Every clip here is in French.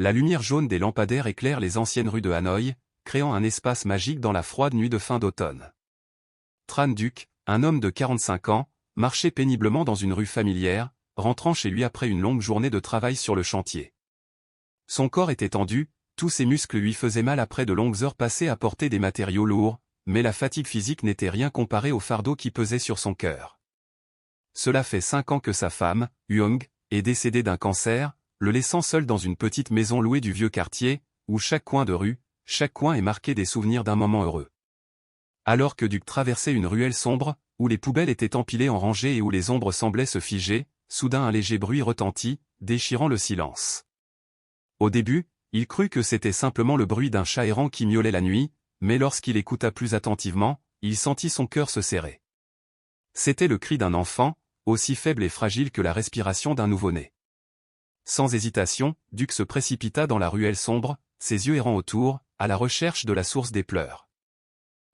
La lumière jaune des lampadaires éclaire les anciennes rues de Hanoï, créant un espace magique dans la froide nuit de fin d'automne. Tran Duc, un homme de 45 ans, marchait péniblement dans une rue familière, rentrant chez lui après une longue journée de travail sur le chantier. Son corps était tendu, tous ses muscles lui faisaient mal après de longues heures passées à porter des matériaux lourds, mais la fatigue physique n'était rien comparée au fardeau qui pesait sur son cœur. Cela fait 5 ans que sa femme, Huong, est décédée d'un cancer, le laissant seul dans une petite maison louée du vieux quartier, où chaque coin de rue, chaque coin est marqué des souvenirs d'un moment heureux. Alors que Duc traversait une ruelle sombre, où les poubelles étaient empilées en rangées et où les ombres semblaient se figer, soudain un léger bruit retentit, déchirant le silence. Au début, il crut que c'était simplement le bruit d'un chat errant qui miaulait la nuit, mais lorsqu'il écouta plus attentivement, il sentit son cœur se serrer. C'était le cri d'un enfant, aussi faible et fragile que la respiration d'un nouveau-né. Sans hésitation, Duc se précipita dans la ruelle sombre, ses yeux errant autour, à la recherche de la source des pleurs.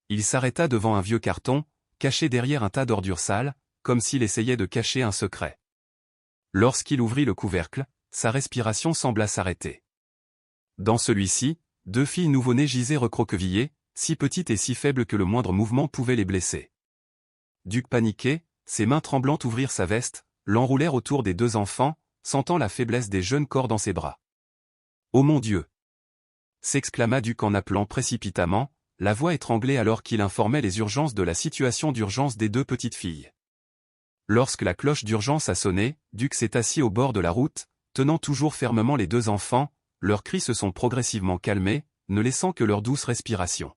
Il s'arrêta devant un vieux carton, caché derrière un tas d'ordures sales, comme s'il essayait de cacher un secret. Lorsqu'il ouvrit le couvercle, sa respiration sembla s'arrêter. Dans celui-ci, 2 filles nouveau-nées gisaient recroquevillées, si petites et si faibles que le moindre mouvement pouvait les blesser. Duc paniqué, ses mains tremblantes ouvrirent sa veste, l'enroulèrent autour des 2 enfants, sentant la faiblesse des jeunes corps dans ses bras. « Oh mon Dieu !» s'exclama Duc en appelant précipitamment, la voix étranglée alors qu'il informait les urgences de la situation d'urgence des 2 petites filles. Lorsque la cloche d'urgence a sonné, Duc s'est assis au bord de la route, tenant toujours fermement les 2 enfants, leurs cris se sont progressivement calmés, ne laissant que leur douce respiration.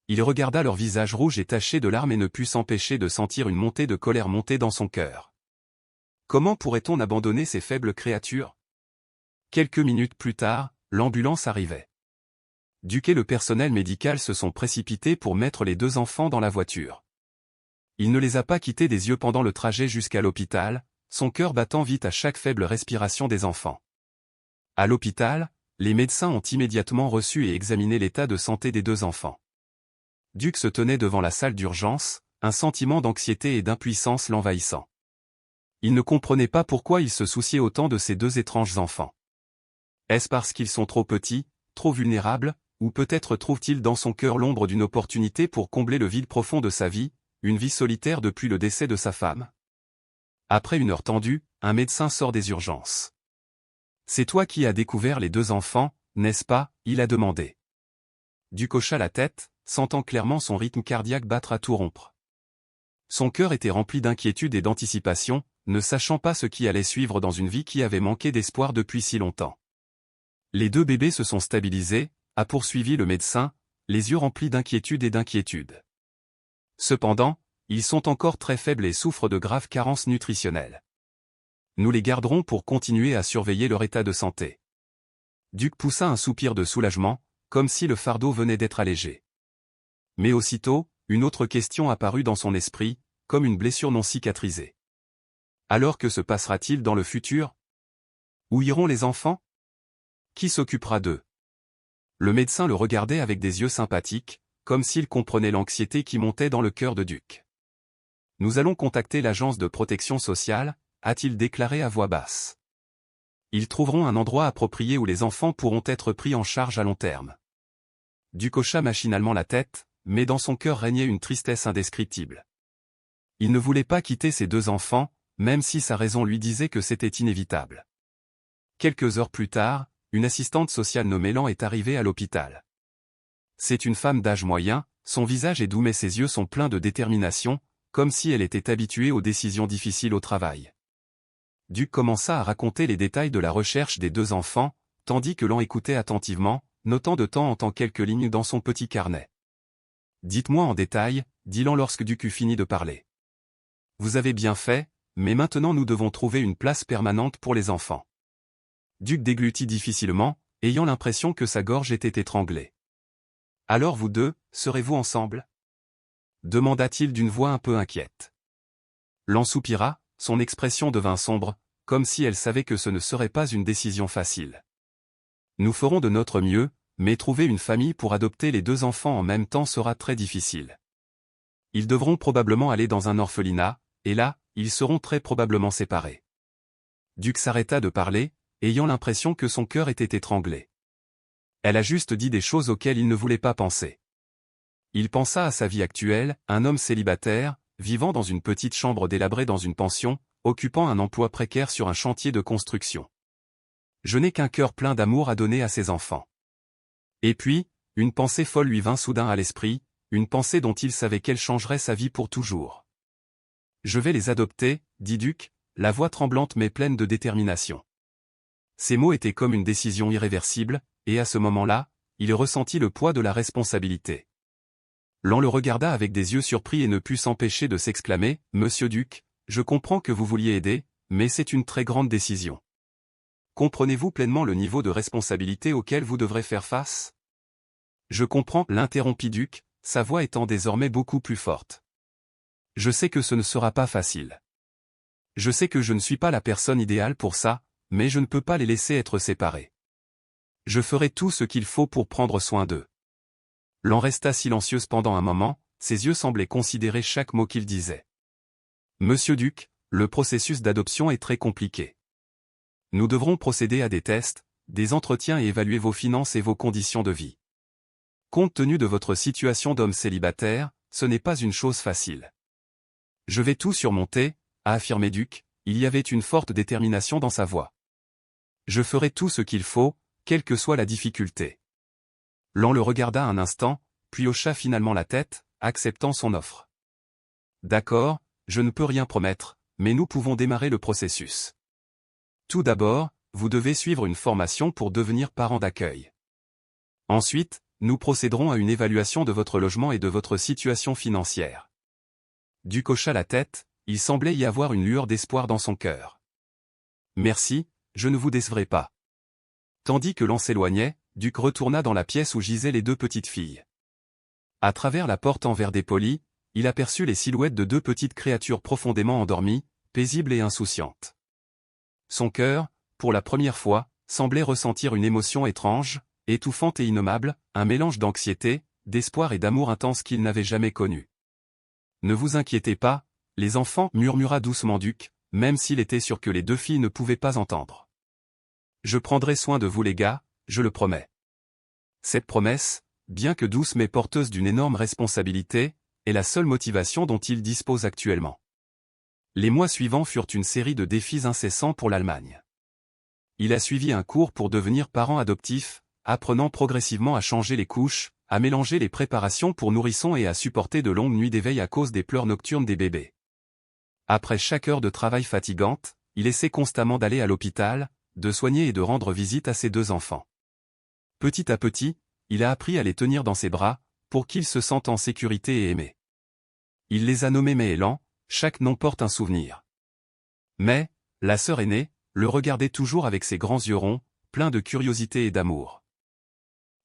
Il regarda leur visage rouge et taché de larmes et ne put s'empêcher de sentir une montée de colère monter dans son cœur. Comment pourrait-on abandonner ces faibles créatures? Quelques minutes plus tard, l'ambulance arrivait. Duc et le personnel médical se sont précipités pour mettre les 2 enfants dans la voiture. Il ne les a pas quittés des yeux pendant le trajet jusqu'à l'hôpital, son cœur battant vite à chaque faible respiration des enfants. À l'hôpital, les médecins ont immédiatement reçu et examiné l'état de santé des 2 enfants. Duc se tenait devant la salle d'urgence, un sentiment d'anxiété et d'impuissance l'envahissant. Il ne comprenait pas pourquoi il se souciait autant de ces 2 étranges enfants. Est-ce parce qu'ils sont trop petits, trop vulnérables, ou peut-être trouve-t-il dans son cœur l'ombre d'une opportunité pour combler le vide profond de sa vie, une vie solitaire depuis le décès de sa femme? Après une heure tendue, un médecin sort des urgences. « C'est toi qui as découvert les 2 enfants, n'est-ce pas ?» il a demandé. Duc hocha la tête, sentant clairement son rythme cardiaque battre à tout rompre. Son cœur était rempli d'inquiétude et d'anticipation, ne sachant pas ce qui allait suivre dans une vie qui avait manqué d'espoir depuis si longtemps. Les 2 bébés se sont stabilisés, a poursuivi le médecin, les yeux remplis d'inquiétude et d'inquiétude. Cependant, ils sont encore très faibles et souffrent de graves carences nutritionnelles. Nous les garderons pour continuer à surveiller leur état de santé. Duc poussa un soupir de soulagement, comme si le fardeau venait d'être allégé. Mais aussitôt, une autre question apparut dans son esprit, comme une blessure non cicatrisée. Alors que se passera-t-il dans le futur? Où iront les enfants? Qui s'occupera d'eux? Le médecin le regardait avec des yeux sympathiques, comme s'il comprenait l'anxiété qui montait dans le cœur de Duc. « Nous allons contacter l'agence de protection sociale », a-t-il déclaré à voix basse. Ils trouveront un endroit approprié où les enfants pourront être pris en charge à long terme. Duc hocha machinalement la tête, mais dans son cœur régnait une tristesse indescriptible. Il ne voulait pas quitter ses 2 enfants, même si sa raison lui disait que c'était inévitable. Quelques heures plus tard, une assistante sociale nommée Lan est arrivée à l'hôpital. C'est une femme d'âge moyen, son visage est doux mais ses yeux sont pleins de détermination, comme si elle était habituée aux décisions difficiles au travail. Duc commença à raconter les détails de la recherche des 2 enfants, tandis que Lan écoutait attentivement, notant de temps en temps quelques lignes dans son petit carnet. « Dites-moi en détail, » dit Lan lorsque Duc eut fini de parler. « Vous avez bien fait, mais maintenant nous devons trouver une place permanente pour les enfants. » Duc déglutit difficilement, ayant l'impression que sa gorge était étranglée. « Alors vous 2, serez-vous ensemble ?» demanda-t-il d'une voix un peu inquiète. Lan soupira, son expression devint sombre, comme si elle savait que ce ne serait pas une décision facile. « Nous ferons de notre mieux, mais trouver une famille pour adopter les 2 enfants en même temps sera très difficile. Ils devront probablement aller dans un orphelinat, et là, ils seront très probablement séparés. » Duc s'arrêta de parler, ayant l'impression que son cœur était étranglé. Elle a juste dit des choses auxquelles il ne voulait pas penser. Il pensa à sa vie actuelle, un homme célibataire, vivant dans une petite chambre délabrée dans une pension, occupant un emploi précaire sur un chantier de construction. Je n'ai qu'un cœur plein d'amour à donner à ses enfants. Et puis, une pensée folle lui vint soudain à l'esprit, une pensée dont il savait qu'elle changerait sa vie pour toujours. Je vais les adopter, dit Duc, la voix tremblante mais pleine de détermination. Ces mots étaient comme une décision irréversible, et à ce moment-là, il ressentit le poids de la responsabilité. Lan le regarda avec des yeux surpris et ne put s'empêcher de s'exclamer, « Monsieur Duc, je comprends que vous vouliez aider, mais c'est une très grande décision. Comprenez-vous pleinement le niveau de responsabilité auquel vous devrez faire face ?» Je comprends, l'interrompit Duc, sa voix étant désormais beaucoup plus forte. Je sais que ce ne sera pas facile. Je sais que je ne suis pas la personne idéale pour ça, mais je ne peux pas les laisser être séparés. Je ferai tout ce qu'il faut pour prendre soin d'eux. Lan resta silencieuse pendant un moment, ses yeux semblaient considérer chaque mot qu'il disait. Monsieur Duc, le processus d'adoption est très compliqué. Nous devrons procéder à des tests, des entretiens et évaluer vos finances et vos conditions de vie. Compte tenu de votre situation d'homme célibataire, ce n'est pas une chose facile. Je vais tout surmonter, a affirmé Duc, il y avait une forte détermination dans sa voix. Je ferai tout ce qu'il faut, quelle que soit la difficulté. Lan le regarda un instant, puis hocha finalement la tête, acceptant son offre. D'accord, je ne peux rien promettre, mais nous pouvons démarrer le processus. Tout d'abord, vous devez suivre une formation pour devenir parent d'accueil. Ensuite, nous procéderons à une évaluation de votre logement et de votre situation financière. Duc hocha la tête, il semblait y avoir une lueur d'espoir dans son cœur. Merci, je ne vous décevrai pas. Tandis que Lan s'éloignait, Duc retourna dans la pièce où gisaient les deux petites filles. À travers la porte en verre dépoli, il aperçut les silhouettes de deux petites créatures profondément endormies, paisibles et insouciantes. Son cœur, pour la première fois, semblait ressentir une émotion étrange, étouffante et innommable, un mélange d'anxiété, d'espoir et d'amour intense qu'il n'avait jamais connu. Ne vous inquiétez pas, les enfants, murmura doucement Duc, même s'il était sûr que les deux filles ne pouvaient pas entendre. Je prendrai soin de vous les gars, je le promets. Cette promesse, bien que douce mais porteuse d'une énorme responsabilité, est la seule motivation dont il dispose actuellement. Les mois suivants furent une série de défis incessants pour l'Allemagne. Il a suivi un cours pour devenir parent adoptif, apprenant progressivement à changer les couches, à mélanger les préparations pour nourrissons et à supporter de longues nuits d'éveil à cause des pleurs nocturnes des bébés. Après chaque heure de travail fatigante, il essaie constamment d'aller à l'hôpital, de soigner et de rendre visite à ses deux enfants. Petit à petit, il a appris à les tenir dans ses bras, pour qu'ils se sentent en sécurité et aimés. Il les a nommés Mai et Lan, chaque nom porte un souvenir. Mais, la sœur aînée, le regardait toujours avec ses grands yeux ronds, pleins de curiosité et d'amour.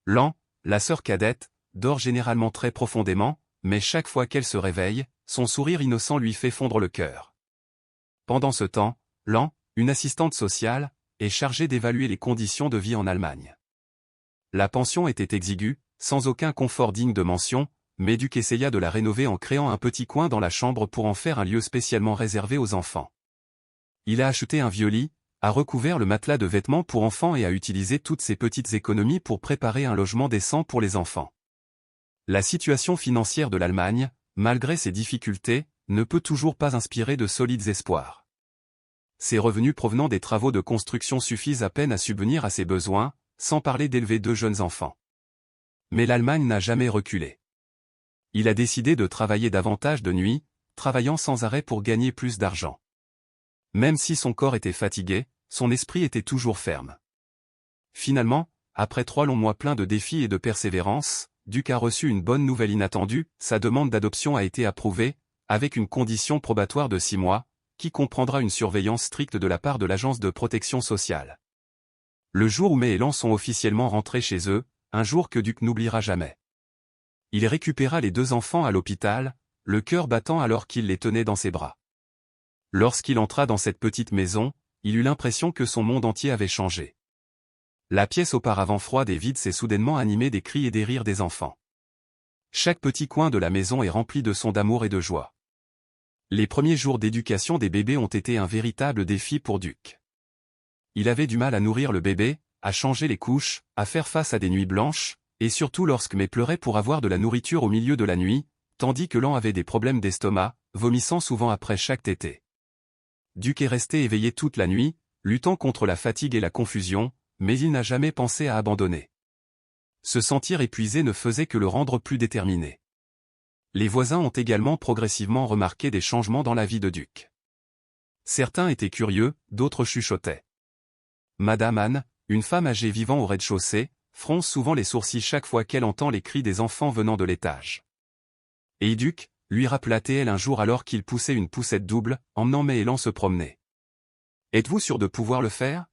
Lan, la sœur cadette, dort généralement très profondément, mais chaque fois qu'elle se réveille, son sourire innocent lui fait fondre le cœur. Pendant ce temps, Lan, une assistante sociale, est chargée d'évaluer les conditions de vie en Allemagne. La pension était exiguë, sans aucun confort digne de mention, mais Duc essaya de la rénover en créant un petit coin dans la chambre pour en faire un lieu spécialement réservé aux enfants. Il a acheté un vieux lit, a recouvert le matelas de vêtements pour enfants et a utilisé toutes ses petites économies pour préparer un logement décent pour les enfants. La situation financière de l'Allemagne, malgré ses difficultés, ne peut toujours pas inspirer de solides espoirs. Ses revenus provenant des travaux de construction suffisent à peine à subvenir à ses besoins, sans parler d'élever deux jeunes enfants. Mais l'Allemagne n'a jamais reculé. Il a décidé de travailler davantage de nuit, travaillant sans arrêt pour gagner plus d'argent. Même si son corps était fatigué, son esprit était toujours ferme. Finalement, après 3 longs mois pleins de défis et de persévérance, Duc a reçu une bonne nouvelle inattendue, sa demande d'adoption a été approuvée, avec une condition probatoire de 6 mois, qui comprendra une surveillance stricte de la part de l'agence de protection sociale. Le jour où Mai et Lan sont officiellement rentrés chez eux, un jour que Duc n'oubliera jamais. Il récupéra les deux enfants à l'hôpital, le cœur battant alors qu'il les tenait dans ses bras. Lorsqu'il entra dans cette petite maison, il eut l'impression que son monde entier avait changé. La pièce auparavant froide et vide s'est soudainement animée des cris et des rires des enfants. Chaque petit coin de la maison est rempli de sons d'amour et de joie. Les premiers jours d'éducation des bébés ont été un véritable défi pour Duc. il avait du mal à nourrir le bébé, à changer les couches, à faire face à des nuits blanches, et surtout lorsque May pleurait pour avoir de la nourriture au milieu de la nuit, tandis que Lan avait des problèmes d'estomac, vomissant souvent après chaque tétée. Duke est resté éveillé toute la nuit, luttant contre la fatigue et la confusion, mais il n'a jamais pensé à abandonner. Se sentir épuisé ne faisait que le rendre plus déterminé. Les voisins ont également progressivement remarqué des changements dans la vie de Duke. Certains étaient curieux, d'autres chuchotaient. Madame Anne, une femme âgée vivant au rez-de-chaussée, fronce souvent les sourcils chaque fois qu'elle entend les cris des enfants venant de l'étage. Et Duke, lui rappela-t-elle un jour alors qu'il poussait une poussette double, emmenant May et Lan se promener. Êtes-vous sûr de pouvoir le faire?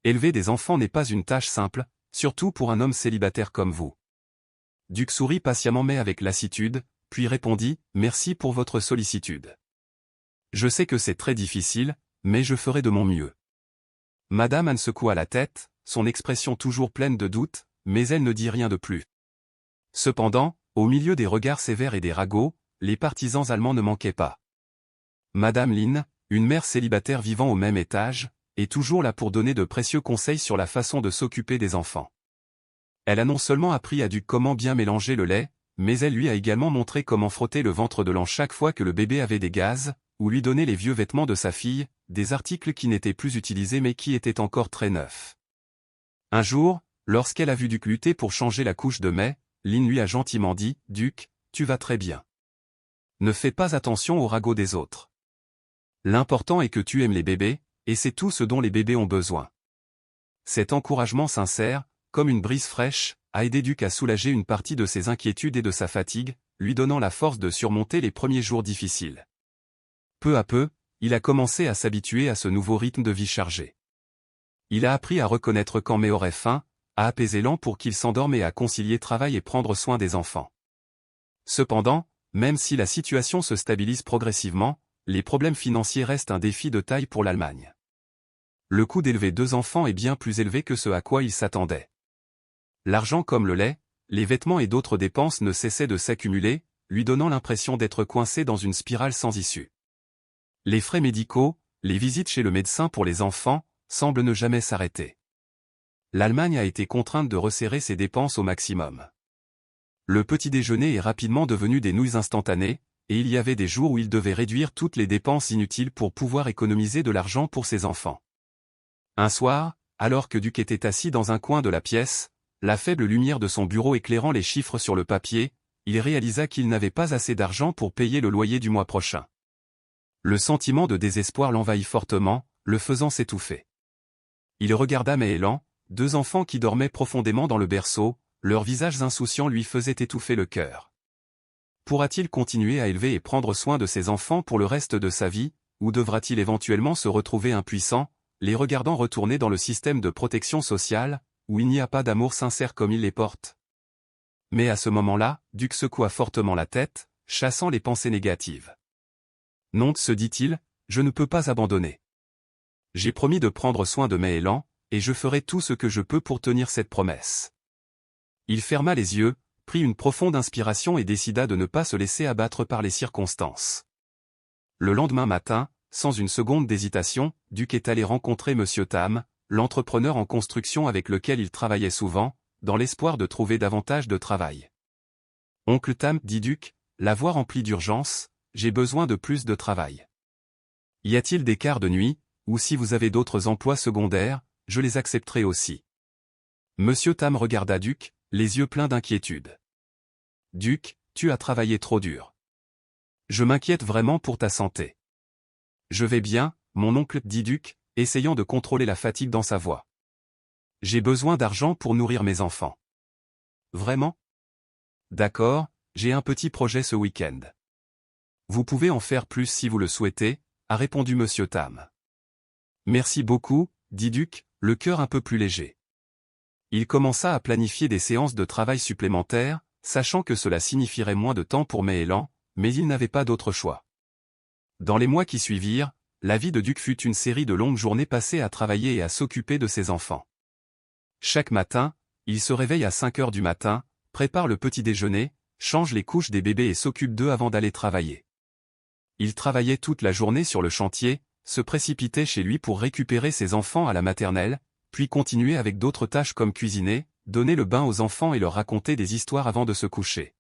Élever des enfants n'est pas une tâche simple, surtout pour un homme célibataire comme vous. Duke sourit patiemment mais avec lassitude, puis répondit « Merci pour votre sollicitude. Je sais que c'est très difficile, mais je ferai de mon mieux. » Madame Anne secoua la tête, son expression toujours pleine de doute, mais elle ne dit rien de plus. Cependant, au milieu des regards sévères et des ragots, les partisans allemands ne manquaient pas. Madame Lynn, une mère célibataire vivant au même étage, est toujours là pour donner de précieux conseils sur la façon de s'occuper des enfants. Elle a non seulement appris à Duke comment bien mélanger le lait, mais elle lui a également montré comment frotter le ventre de Lan chaque fois que le bébé avait des gaz, ou lui donner les vieux vêtements de sa fille, des articles qui n'étaient plus utilisés mais qui étaient encore très neufs. Un jour, lorsqu'elle a vu Duke lutter pour changer la couche de May, Lynn lui a gentiment dit « Duke, tu vas très bien. Ne fais pas attention aux ragots des autres. L'important est que tu aimes les bébés, et c'est tout ce dont les bébés ont besoin. » Cet encouragement sincère, comme une brise fraîche, a aidé Duke à soulager une partie de ses inquiétudes et de sa fatigue, lui donnant la force de surmonter les premiers jours difficiles. Peu à peu, il a commencé à s'habituer à ce nouveau rythme de vie chargé. Il a appris à reconnaître quand May aurait faim, à apaiser Lan pour qu'il s'endorme et à concilier travail et prendre soin des enfants. Cependant, même si la situation se stabilise progressivement, les problèmes financiers restent un défi de taille pour l'Allemagne. Le coût d'élever 2 enfants est bien plus élevé que ce à quoi il s'attendait. L'argent comme le lait, les vêtements et d'autres dépenses ne cessaient de s'accumuler, lui donnant l'impression d'être coincé dans une spirale sans issue. Les frais médicaux, les visites chez le médecin pour les enfants, semblent ne jamais s'arrêter. L'Allemagne a été contrainte de resserrer ses dépenses au maximum. Le petit déjeuner est rapidement devenu des nouilles instantanées, et il y avait des jours où il devait réduire toutes les dépenses inutiles pour pouvoir économiser de l'argent pour ses enfants. Un soir, alors que Duke était assis dans un coin de la pièce, la faible lumière de son bureau éclairant les chiffres sur le papier, il réalisa qu'il n'avait pas assez d'argent pour payer le loyer du mois prochain. Le sentiment de désespoir l'envahit fortement, le faisant s'étouffer. Il regarda May et Lan, 2 enfants qui dormaient profondément dans le berceau, leurs visages insouciants lui faisaient étouffer le cœur. Pourra-t-il continuer à élever et prendre soin de ses enfants pour le reste de sa vie, ou devra-t-il éventuellement se retrouver impuissant, les regardant retourner dans le système de protection sociale, où il n'y a pas d'amour sincère comme il les porte? Mais à ce moment-là, Duke secoua fortement la tête, chassant les pensées négatives. Non, se dit-il, je ne peux pas abandonner. J'ai promis de prendre soin de May et Lan, et je ferai tout ce que je peux pour tenir cette promesse. Il ferma les yeux, prit une profonde inspiration et décida de ne pas se laisser abattre par les circonstances. Le lendemain matin, sans une seconde d'hésitation, Duke est allé rencontrer Monsieur Tam, l'entrepreneur en construction avec lequel il travaillait souvent, dans l'espoir de trouver davantage de travail. « Oncle Tam, dit Duke, la voix remplie d'urgence, j'ai besoin de plus de travail. Y a-t-il des quarts de nuit, ou si vous avez d'autres emplois secondaires, je les accepterai aussi. » Monsieur Tam regarda Duke, les yeux pleins d'inquiétude. « Duke, tu as travaillé trop dur. Je m'inquiète vraiment pour ta santé. » « Je vais bien, mon oncle, dit Duke, essayant de contrôler la fatigue dans sa voix. J'ai besoin d'argent pour nourrir mes enfants. » « Vraiment ? D'accord, j'ai un petit projet ce week-end. Vous pouvez en faire plus si vous le souhaitez, a répondu Monsieur Tam. « Merci beaucoup, dit Duke, le cœur un peu plus léger. » Il commença à planifier des séances de travail supplémentaires, sachant que cela signifierait moins de temps pour May et Lan, mais il n'avait pas d'autre choix. Dans les mois qui suivirent, la vie de Duke fut une série de longues journées passées à travailler et à s'occuper de ses enfants. Chaque matin, il se réveille à 5 heures du matin, prépare le petit déjeuner, change les couches des bébés et s'occupe d'eux avant d'aller travailler. Il travaillait toute la journée sur le chantier, se précipitait chez lui pour récupérer ses enfants à la maternelle, puis continuer avec d'autres tâches comme cuisiner, donner le bain aux enfants et leur raconter des histoires avant de se coucher.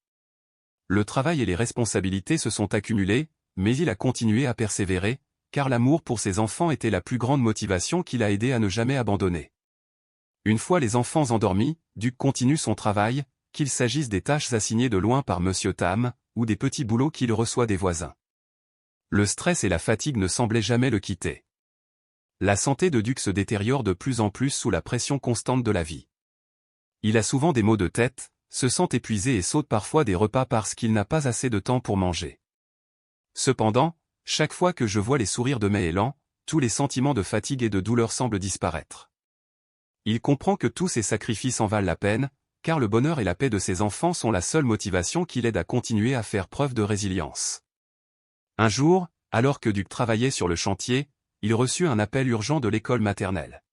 Le travail et les responsabilités se sont accumulés, mais il a continué à persévérer, car l'amour pour ses enfants était la plus grande motivation qui l'a aidé à ne jamais abandonner. Une fois les enfants endormis, Duc continue son travail, qu'il s'agisse des tâches assignées de loin par Monsieur Tam, ou des petits boulots qu'il reçoit des voisins. Le stress et la fatigue ne semblaient jamais le quitter. La santé de Duc se détériore de plus en plus sous la pression constante de la vie. Il a souvent des maux de tête, se sent épuisé et saute parfois des repas parce qu'il n'a pas assez de temps pour manger. Cependant, chaque fois que je vois les sourires de Maëlan, tous les sentiments de fatigue et de douleur semblent disparaître. Il comprend que tous ses sacrifices en valent la peine, car le bonheur et la paix de ses enfants sont la seule motivation qui l'aide à continuer à faire preuve de résilience. Un jour, alors que Duc travaillait sur le chantier, il reçut un appel urgent de l'école maternelle.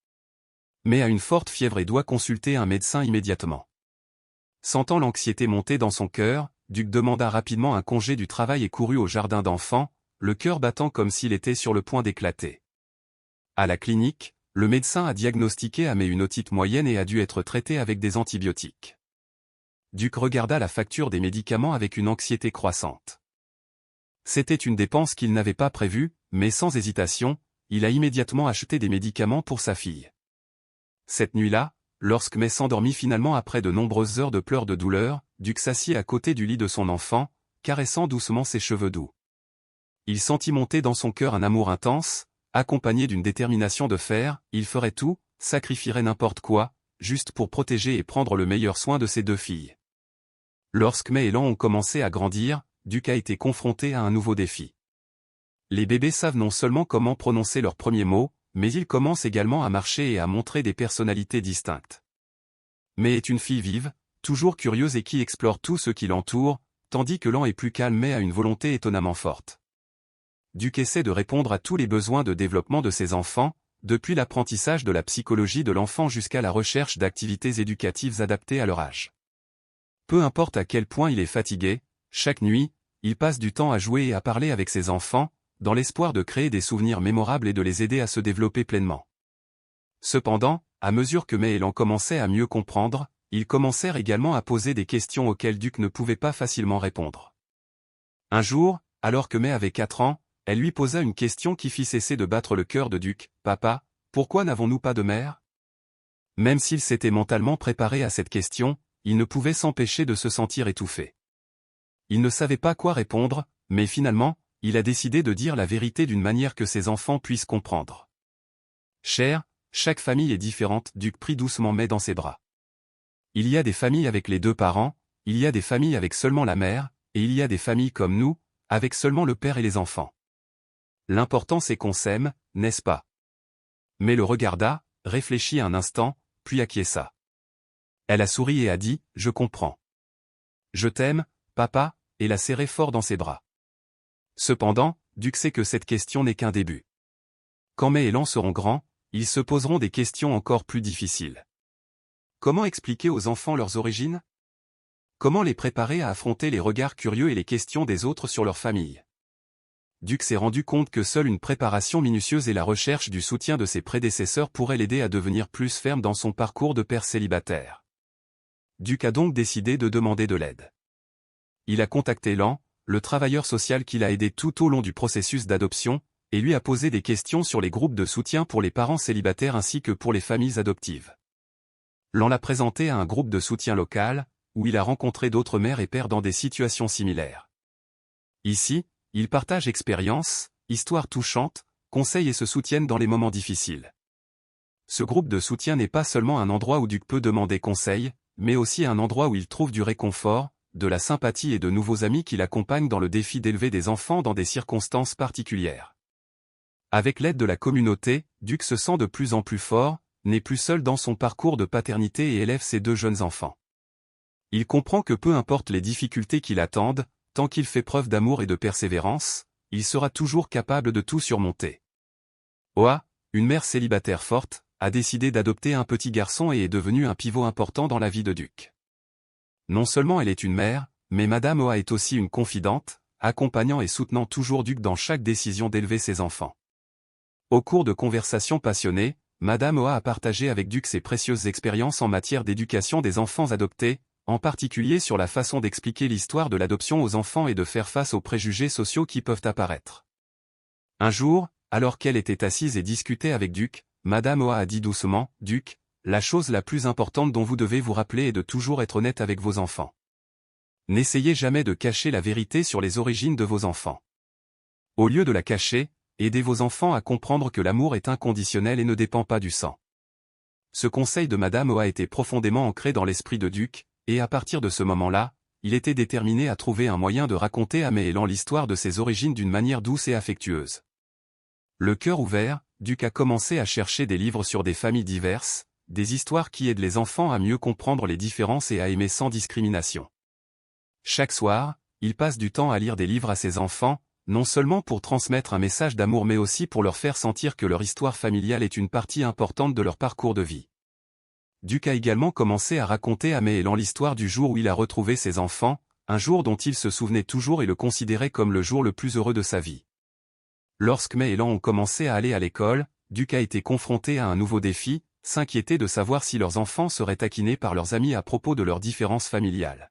Mais a une forte fièvre et doit consulter un médecin immédiatement. Sentant l'anxiété monter dans son cœur, Duc demanda rapidement un congé du travail et courut au jardin d'enfants, le cœur battant comme s'il était sur le point d'éclater. À la clinique, le médecin a diagnostiqué à May une otite moyenne et a dû être traité avec des antibiotiques. Duc regarda la facture des médicaments avec une anxiété croissante. C'était une dépense qu'il n'avait pas prévue, mais sans hésitation, il a immédiatement acheté des médicaments pour sa fille. Cette nuit-là, lorsque May s'endormit finalement après de nombreuses heures de pleurs de douleur, Duc s'assit à côté du lit de son enfant, caressant doucement ses cheveux doux. Il sentit monter dans son cœur un amour intense, accompagné d'une détermination de fer, il ferait tout, sacrifierait n'importe quoi, juste pour protéger et prendre le meilleur soin de ses deux filles. Lorsque May et Lan ont commencé à grandir, Duc a été confronté à un nouveau défi. Les bébés savent non seulement comment prononcer leurs premiers mots, mais ils commencent également à marcher et à montrer des personnalités distinctes. May est une fille vive, toujours curieuse et qui explore tout ce qui l'entoure, tandis que Lan est plus calme mais a une volonté étonnamment forte. Duc essaie de répondre à tous les besoins de développement de ses enfants, depuis l'apprentissage de la psychologie de l'enfant jusqu'à la recherche d'activités éducatives adaptées à leur âge. Peu importe à quel point il est fatigué, chaque nuit, il passe du temps à jouer et à parler avec ses enfants, dans l'espoir de créer des souvenirs mémorables et de les aider à se développer pleinement. Cependant, à mesure que May et Lan commençaient à mieux comprendre, ils commencèrent également à poser des questions auxquelles Duc ne pouvait pas facilement répondre. Un jour, alors que May avait 4 ans, elle lui posa une question qui fit cesser de battre le cœur de Duc. « Papa, pourquoi n'avons-nous pas de mère ?» Même s'il s'était mentalement préparé à cette question, il ne pouvait s'empêcher de se sentir étouffé. Il ne savait pas quoi répondre, mais finalement, il a décidé de dire la vérité d'une manière que ses enfants puissent comprendre. « Cher, chaque famille est différente. » Duc prit doucement May dans ses bras. Il y a des familles avec les deux parents, il y a des familles avec seulement la mère, et il y a des familles comme nous, avec seulement le père et les enfants. L'important c'est qu'on s'aime, n'est-ce pas? May le regarda, réfléchit un instant, puis acquiesça. Elle a souri et a dit, « Je comprends. Je t'aime, papa », et l'a serré fort dans ses bras. Cependant, Duc sait que cette question n'est qu'un début. Quand May et Lan seront grands, ils se poseront des questions encore plus difficiles. Comment expliquer aux enfants leurs origines? Comment les préparer à affronter les regards curieux et les questions des autres sur leur famille? Duc s'est rendu compte que seule une préparation minutieuse et la recherche du soutien de ses prédécesseurs pourraient l'aider à devenir plus ferme dans son parcours de père célibataire. Duc a donc décidé de demander de l'aide. Il a contacté Lan, le travailleur social qui l'a aidé tout au long du processus d'adoption, et lui a posé des questions sur les groupes de soutien pour les parents célibataires ainsi que pour les familles adoptives. Lan l'a présenté à un groupe de soutien local, où il a rencontré d'autres mères et pères dans des situations similaires. Ici, ils partagent expériences, histoires touchantes, conseils et se soutiennent dans les moments difficiles. Ce groupe de soutien n'est pas seulement un endroit où Duc peut demander conseil, mais aussi un endroit où il trouve du réconfort, de la sympathie et de nouveaux amis qui l'accompagnent dans le défi d'élever des enfants dans des circonstances particulières. Avec l'aide de la communauté, Duc se sent de plus en plus fort, n'est plus seul dans son parcours de paternité et élève ses deux jeunes enfants. Il comprend que peu importe les difficultés qui l'attendent, tant qu'il fait preuve d'amour et de persévérance, il sera toujours capable de tout surmonter. Oa, une mère célibataire forte, a décidé d'adopter un petit garçon et est devenue un pivot important dans la vie de Duc. Non seulement elle est une mère, mais Madame Oa est aussi une confidente, accompagnant et soutenant toujours Duc dans chaque décision d'élever ses enfants. Au cours de conversations passionnées, Madame Oa a partagé avec Duc ses précieuses expériences en matière d'éducation des enfants adoptés, en particulier sur la façon d'expliquer l'histoire de l'adoption aux enfants et de faire face aux préjugés sociaux qui peuvent apparaître. Un jour, alors qu'elle était assise et discutait avec Duc, Madame Oa a dit doucement, « Duc, la chose la plus importante dont vous devez vous rappeler est de toujours être honnête avec vos enfants. N'essayez jamais de cacher la vérité sur les origines de vos enfants. Au lieu de la cacher, aidez vos enfants à comprendre que l'amour est inconditionnel et ne dépend pas du sang. » Ce conseil de Madame Oa était profondément ancré dans l'esprit de Duc, et à partir de ce moment-là, il était déterminé à trouver un moyen de raconter à Méhélan l'histoire de ses origines d'une manière douce et affectueuse. Le cœur ouvert, Duc a commencé à chercher des livres sur des familles diverses, des histoires qui aident les enfants à mieux comprendre les différences et à aimer sans discrimination. Chaque soir, il passe du temps à lire des livres à ses enfants, non seulement pour transmettre un message d'amour mais aussi pour leur faire sentir que leur histoire familiale est une partie importante de leur parcours de vie. Duc a également commencé à raconter à Méhélan l'histoire du jour où il a retrouvé ses enfants, un jour dont il se souvenait toujours et le considérait comme le jour le plus heureux de sa vie. Lorsque Méhélan ont commencé à aller à l'école, Duc a été confronté à un nouveau défi, s'inquiéter de savoir si leurs enfants seraient taquinés par leurs amis à propos de leurs différences familiales.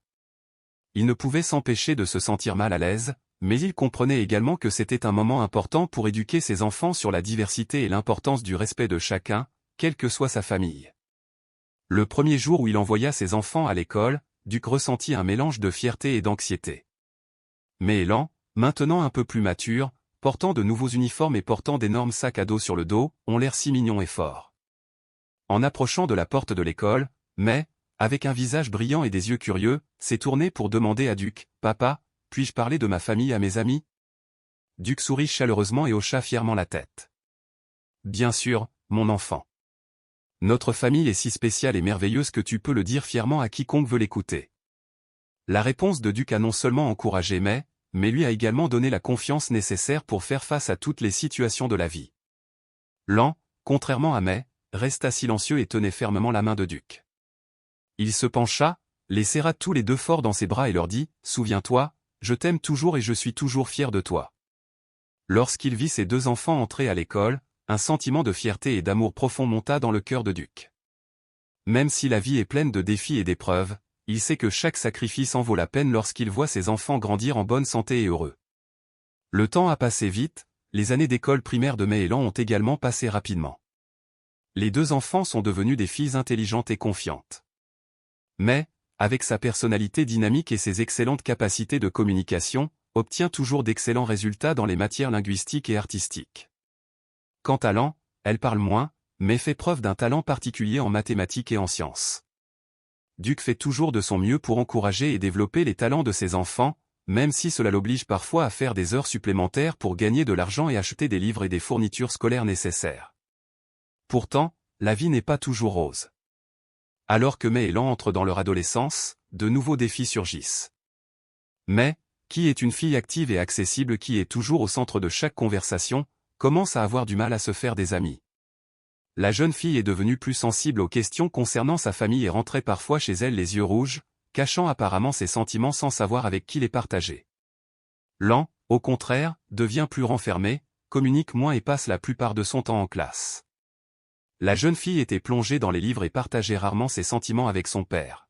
Il ne pouvait s'empêcher de se sentir mal à l'aise, mais il comprenait également que c'était un moment important pour éduquer ses enfants sur la diversité et l'importance du respect de chacun, quelle que soit sa famille. Le premier jour où il envoya ses enfants à l'école, Duc ressentit un mélange de fierté et d'anxiété. Méhélan, maintenant un peu plus mature, portant de nouveaux uniformes et portant d'énormes sacs à dos sur le dos, ont l'air si mignons et forts. En approchant de la porte de l'école, mais, avec un visage brillant et des yeux curieux, s'est tourné pour demander à Duc, « Papa, puis-je parler de ma famille à mes amis ?» Duc sourit chaleureusement et hocha fièrement la tête. « Bien sûr, mon enfant. Notre famille est si spéciale et merveilleuse que tu peux le dire fièrement à quiconque veut l'écouter. » La réponse de Duc a non seulement encouragé mais lui a également donné la confiance nécessaire pour faire face à toutes les situations de la vie. Lan, contrairement à Mai, resta silencieux et tenait fermement la main de Duc. Il se pencha, les serra tous les deux fort dans ses bras et leur dit, « Souviens-toi, je t'aime toujours et je suis toujours fier de toi. » Lorsqu'il vit ses deux enfants entrer à l'école, un sentiment de fierté et d'amour profond monta dans le cœur de Duc. Même si la vie est pleine de défis et d'épreuves, il sait que chaque sacrifice en vaut la peine lorsqu'il voit ses enfants grandir en bonne santé et heureux. Le temps a passé vite, les années d'école primaire de Méhélan ont également passé rapidement. Les deux enfants sont devenus des filles intelligentes et confiantes. Mais, avec sa personnalité dynamique et ses excellentes capacités de communication, obtient toujours d'excellents résultats dans les matières linguistiques et artistiques. Quant à Lan, elle parle moins, mais fait preuve d'un talent particulier en mathématiques et en sciences. Duc fait toujours de son mieux pour encourager et développer les talents de ses enfants, même si cela l'oblige parfois à faire des heures supplémentaires pour gagner de l'argent et acheter des livres et des fournitures scolaires nécessaires. Pourtant, la vie n'est pas toujours rose. Alors que Mai et Lan entrent dans leur adolescence, de nouveaux défis surgissent. Mai, qui est une fille active et accessible qui est toujours au centre de chaque conversation, commence à avoir du mal à se faire des amis. La jeune fille est devenue plus sensible aux questions concernant sa famille et rentrait parfois chez elle les yeux rouges, cachant apparemment ses sentiments sans savoir avec qui les partager. Lan, au contraire, devient plus renfermé, communique moins et passe la plupart de son temps en classe. La jeune fille était plongée dans les livres et partageait rarement ses sentiments avec son père.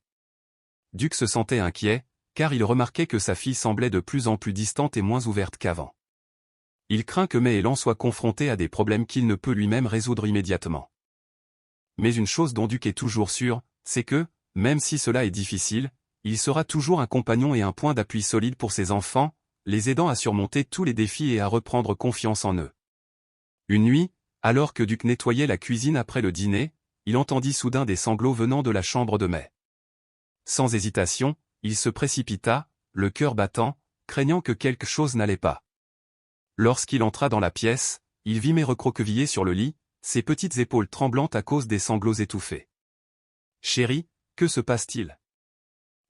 Duc se sentait inquiet, car il remarquait que sa fille semblait de plus en plus distante et moins ouverte qu'avant. Il craint que Méhélan soit confronté à des problèmes qu'il ne peut lui-même résoudre immédiatement. Mais une chose dont Duc est toujours sûr, c'est que, même si cela est difficile, il sera toujours un compagnon et un point d'appui solide pour ses enfants, les aidant à surmonter tous les défis et à reprendre confiance en eux. Une nuit, alors que Duc nettoyait la cuisine après le dîner, il entendit soudain des sanglots venant de la chambre de Mai. Sans hésitation, il se précipita, le cœur battant, craignant que quelque chose n'allait pas. Lorsqu'il entra dans la pièce, il vit Mai recroquevillée sur le lit, ses petites épaules tremblantes à cause des sanglots étouffés. « Chérie, que se passe-t-il »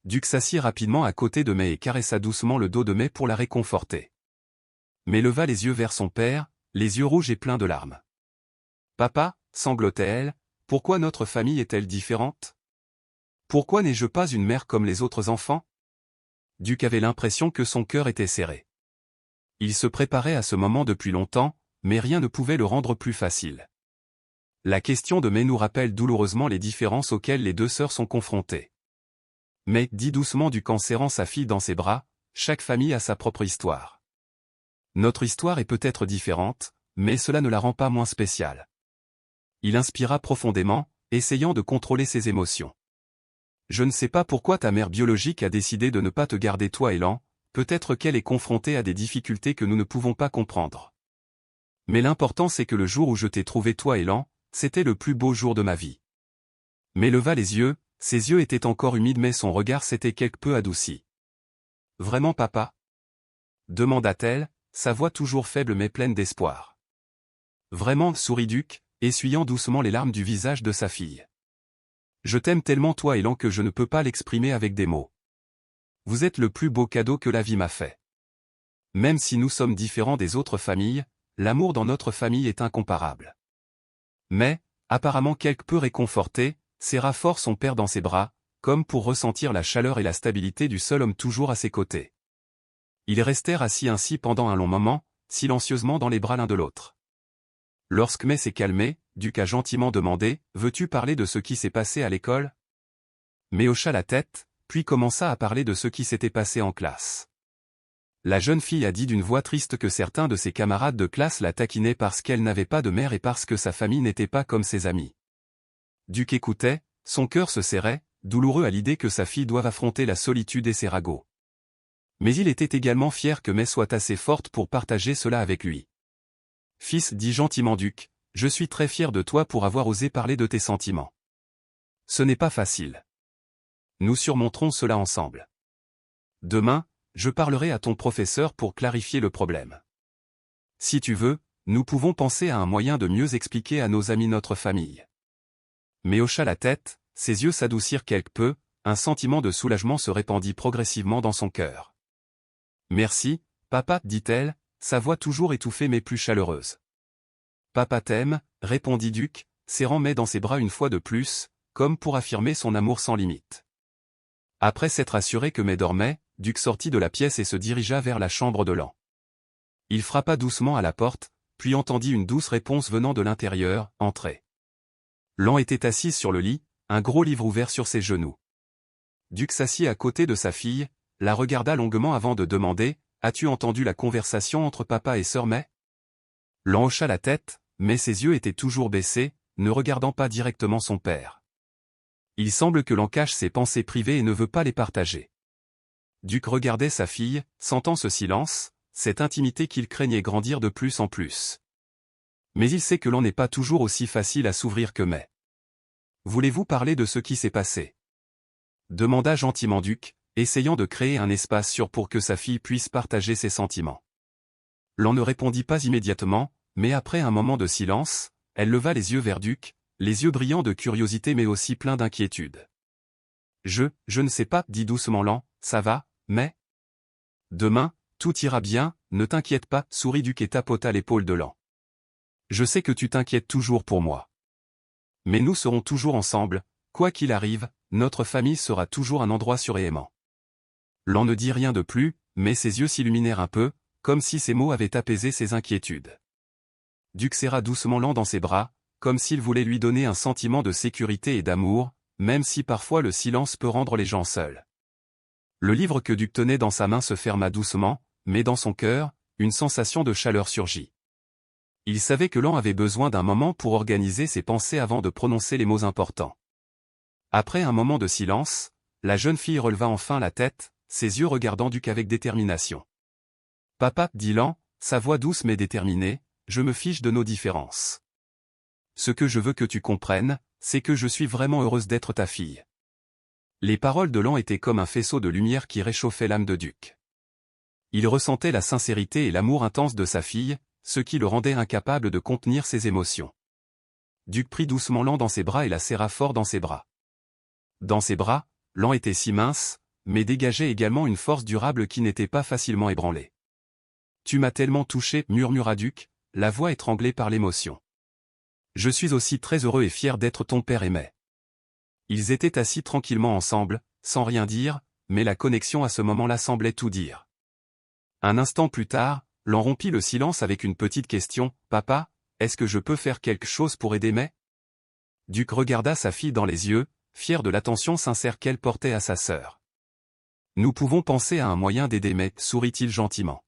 Duc s'assit rapidement à côté de Mai et caressa doucement le dos de Mai pour la réconforter. Mai leva les yeux vers son père, les yeux rouges et pleins de larmes. « Papa, sanglotait-elle, pourquoi notre famille est-elle différente? Pourquoi n'ai-je pas une mère comme les autres enfants ?» Duc avait l'impression que son cœur était serré. Il se préparait à ce moment depuis longtemps, mais rien ne pouvait le rendre plus facile. La question de mais nous rappelle douloureusement les différences auxquelles les deux sœurs sont confrontées. Mais, dit doucement Duc en serrant sa fille dans ses bras, chaque famille a sa propre histoire. Notre histoire est peut-être différente, mais cela ne la rend pas moins spéciale. Il inspira profondément, essayant de contrôler ses émotions. Je ne sais pas pourquoi ta mère biologique a décidé de ne pas te garder toi Élan, peut-être qu'elle est confrontée à des difficultés que nous ne pouvons pas comprendre. Mais l'important c'est que le jour où je t'ai trouvé toi Élan, c'était le plus beau jour de ma vie. Mais leva les yeux, ses yeux étaient encore humides mais son regard s'était quelque peu adouci. Vraiment papa ? Demanda-t-elle, sa voix toujours faible mais pleine d'espoir. Vraiment, sourit Duc, essuyant doucement les larmes du visage de sa fille. Je t'aime tellement toi Élan que je ne peux pas l'exprimer avec des mots. Vous êtes le plus beau cadeau que la vie m'a fait. Même si nous sommes différents des autres familles, l'amour dans notre famille est incomparable. Mais, apparemment quelque peu réconforté, serra fort son père dans ses bras, comme pour ressentir la chaleur et la stabilité du seul homme toujours à ses côtés. Ils restèrent assis ainsi pendant un long moment, silencieusement dans les bras l'un de l'autre. Lorsque May s'est calmé, Duc a gentiment demandé « Veux-tu parler de ce qui s'est passé à l'école ?» May hocha la tête, puis commença à parler de ce qui s'était passé en classe. La jeune fille a dit d'une voix triste que certains de ses camarades de classe la taquinaient parce qu'elle n'avait pas de mère et parce que sa famille n'était pas comme ses amis. Duc écoutait, son cœur se serrait, douloureux à l'idée que sa fille doive affronter la solitude et ses ragots. Mais il était également fier que May soit assez forte pour partager cela avec lui. « Fils, dit gentiment Duc, je suis très fier de toi pour avoir osé parler de tes sentiments. Ce n'est pas facile. Nous surmonterons cela ensemble. Demain, je parlerai à ton professeur pour clarifier le problème. Si tu veux, nous pouvons penser à un moyen de mieux expliquer à nos amis notre famille. » Mais hocha la tête, ses yeux s'adoucirent quelque peu, un sentiment de soulagement se répandit progressivement dans son cœur. « Merci, papa, dit-elle, sa voix toujours étouffée mais plus chaleureuse. « Papa t'aime, répondit Duc, serrant May dans ses bras une fois de plus, comme pour affirmer son amour sans limite. Après s'être assuré que May dormait, Duc sortit de la pièce et se dirigea vers la chambre de Lan. Il frappa doucement à la porte, puis entendit une douce réponse venant de l'intérieur, « Entrez ». Lan était assise sur le lit, un gros livre ouvert sur ses genoux. Duc s'assit à côté de sa fille, la regarda longuement avant de demander « As-tu entendu la conversation entre papa et sœur May ?» Lan hocha la tête, mais ses yeux étaient toujours baissés, ne regardant pas directement son père. Il semble que Lan cache ses pensées privées et ne veut pas les partager. Duc regardait sa fille, sentant ce silence, cette intimité qu'il craignait grandir de plus en plus. Mais il sait que Lan n'est pas toujours aussi facile à s'ouvrir que May. « Voulez-vous parler de ce qui s'est passé ?» demanda gentiment Duc, essayant de créer un espace sûr pour que sa fille puisse partager ses sentiments. Lan ne répondit pas immédiatement, mais après un moment de silence, elle leva les yeux vers Duc, les yeux brillants de curiosité mais aussi pleins d'inquiétude. « Je ne sais pas, dit doucement Lan, ça va, mais... » « Demain, tout ira bien, ne t'inquiète pas, sourit Duc et tapota l'épaule de Lan. « Je sais que tu t'inquiètes toujours pour moi. Mais nous serons toujours ensemble, quoi qu'il arrive, notre famille sera toujours un endroit sûr et aimant. » Lan ne dit rien de plus, mais ses yeux s'illuminèrent un peu, comme si ces mots avaient apaisé ses inquiétudes. Duc serra doucement Lan dans ses bras, comme s'il voulait lui donner un sentiment de sécurité et d'amour, même si parfois le silence peut rendre les gens seuls. Le livre que Duc tenait dans sa main se ferma doucement, mais dans son cœur, une sensation de chaleur surgit. Il savait que Lan avait besoin d'un moment pour organiser ses pensées avant de prononcer les mots importants. Après un moment de silence, la jeune fille releva enfin la tête, ses yeux regardant Duc avec détermination. « Papa, dit Lan, sa voix douce mais déterminée, je me fiche de nos différences. Ce que je veux que tu comprennes, c'est que je suis vraiment heureuse d'être ta fille. » Les paroles de Lan étaient comme un faisceau de lumière qui réchauffait l'âme de Duc. Il ressentait la sincérité et l'amour intense de sa fille, ce qui le rendait incapable de contenir ses émotions. Duc prit doucement Lan dans ses bras et la serra fort dans ses bras. Dans ses bras, Lan était si mince, mais dégageait également une force durable qui n'était pas facilement ébranlée. « Tu m'as tellement touché, murmura Duc, la voix étranglée par l'émotion. Je suis aussi très heureux et fier d'être ton père et May. » Ils étaient assis tranquillement ensemble, sans rien dire, mais la connexion à ce moment-là semblait tout dire. Un instant plus tard, l'en rompit le silence avec une petite question. « Papa, est-ce que je peux faire quelque chose pour aider May ?» Duc regarda sa fille dans les yeux, fier de l'attention sincère qu'elle portait à sa sœur. « Nous pouvons penser à un moyen d'aider May, » sourit-il gentiment.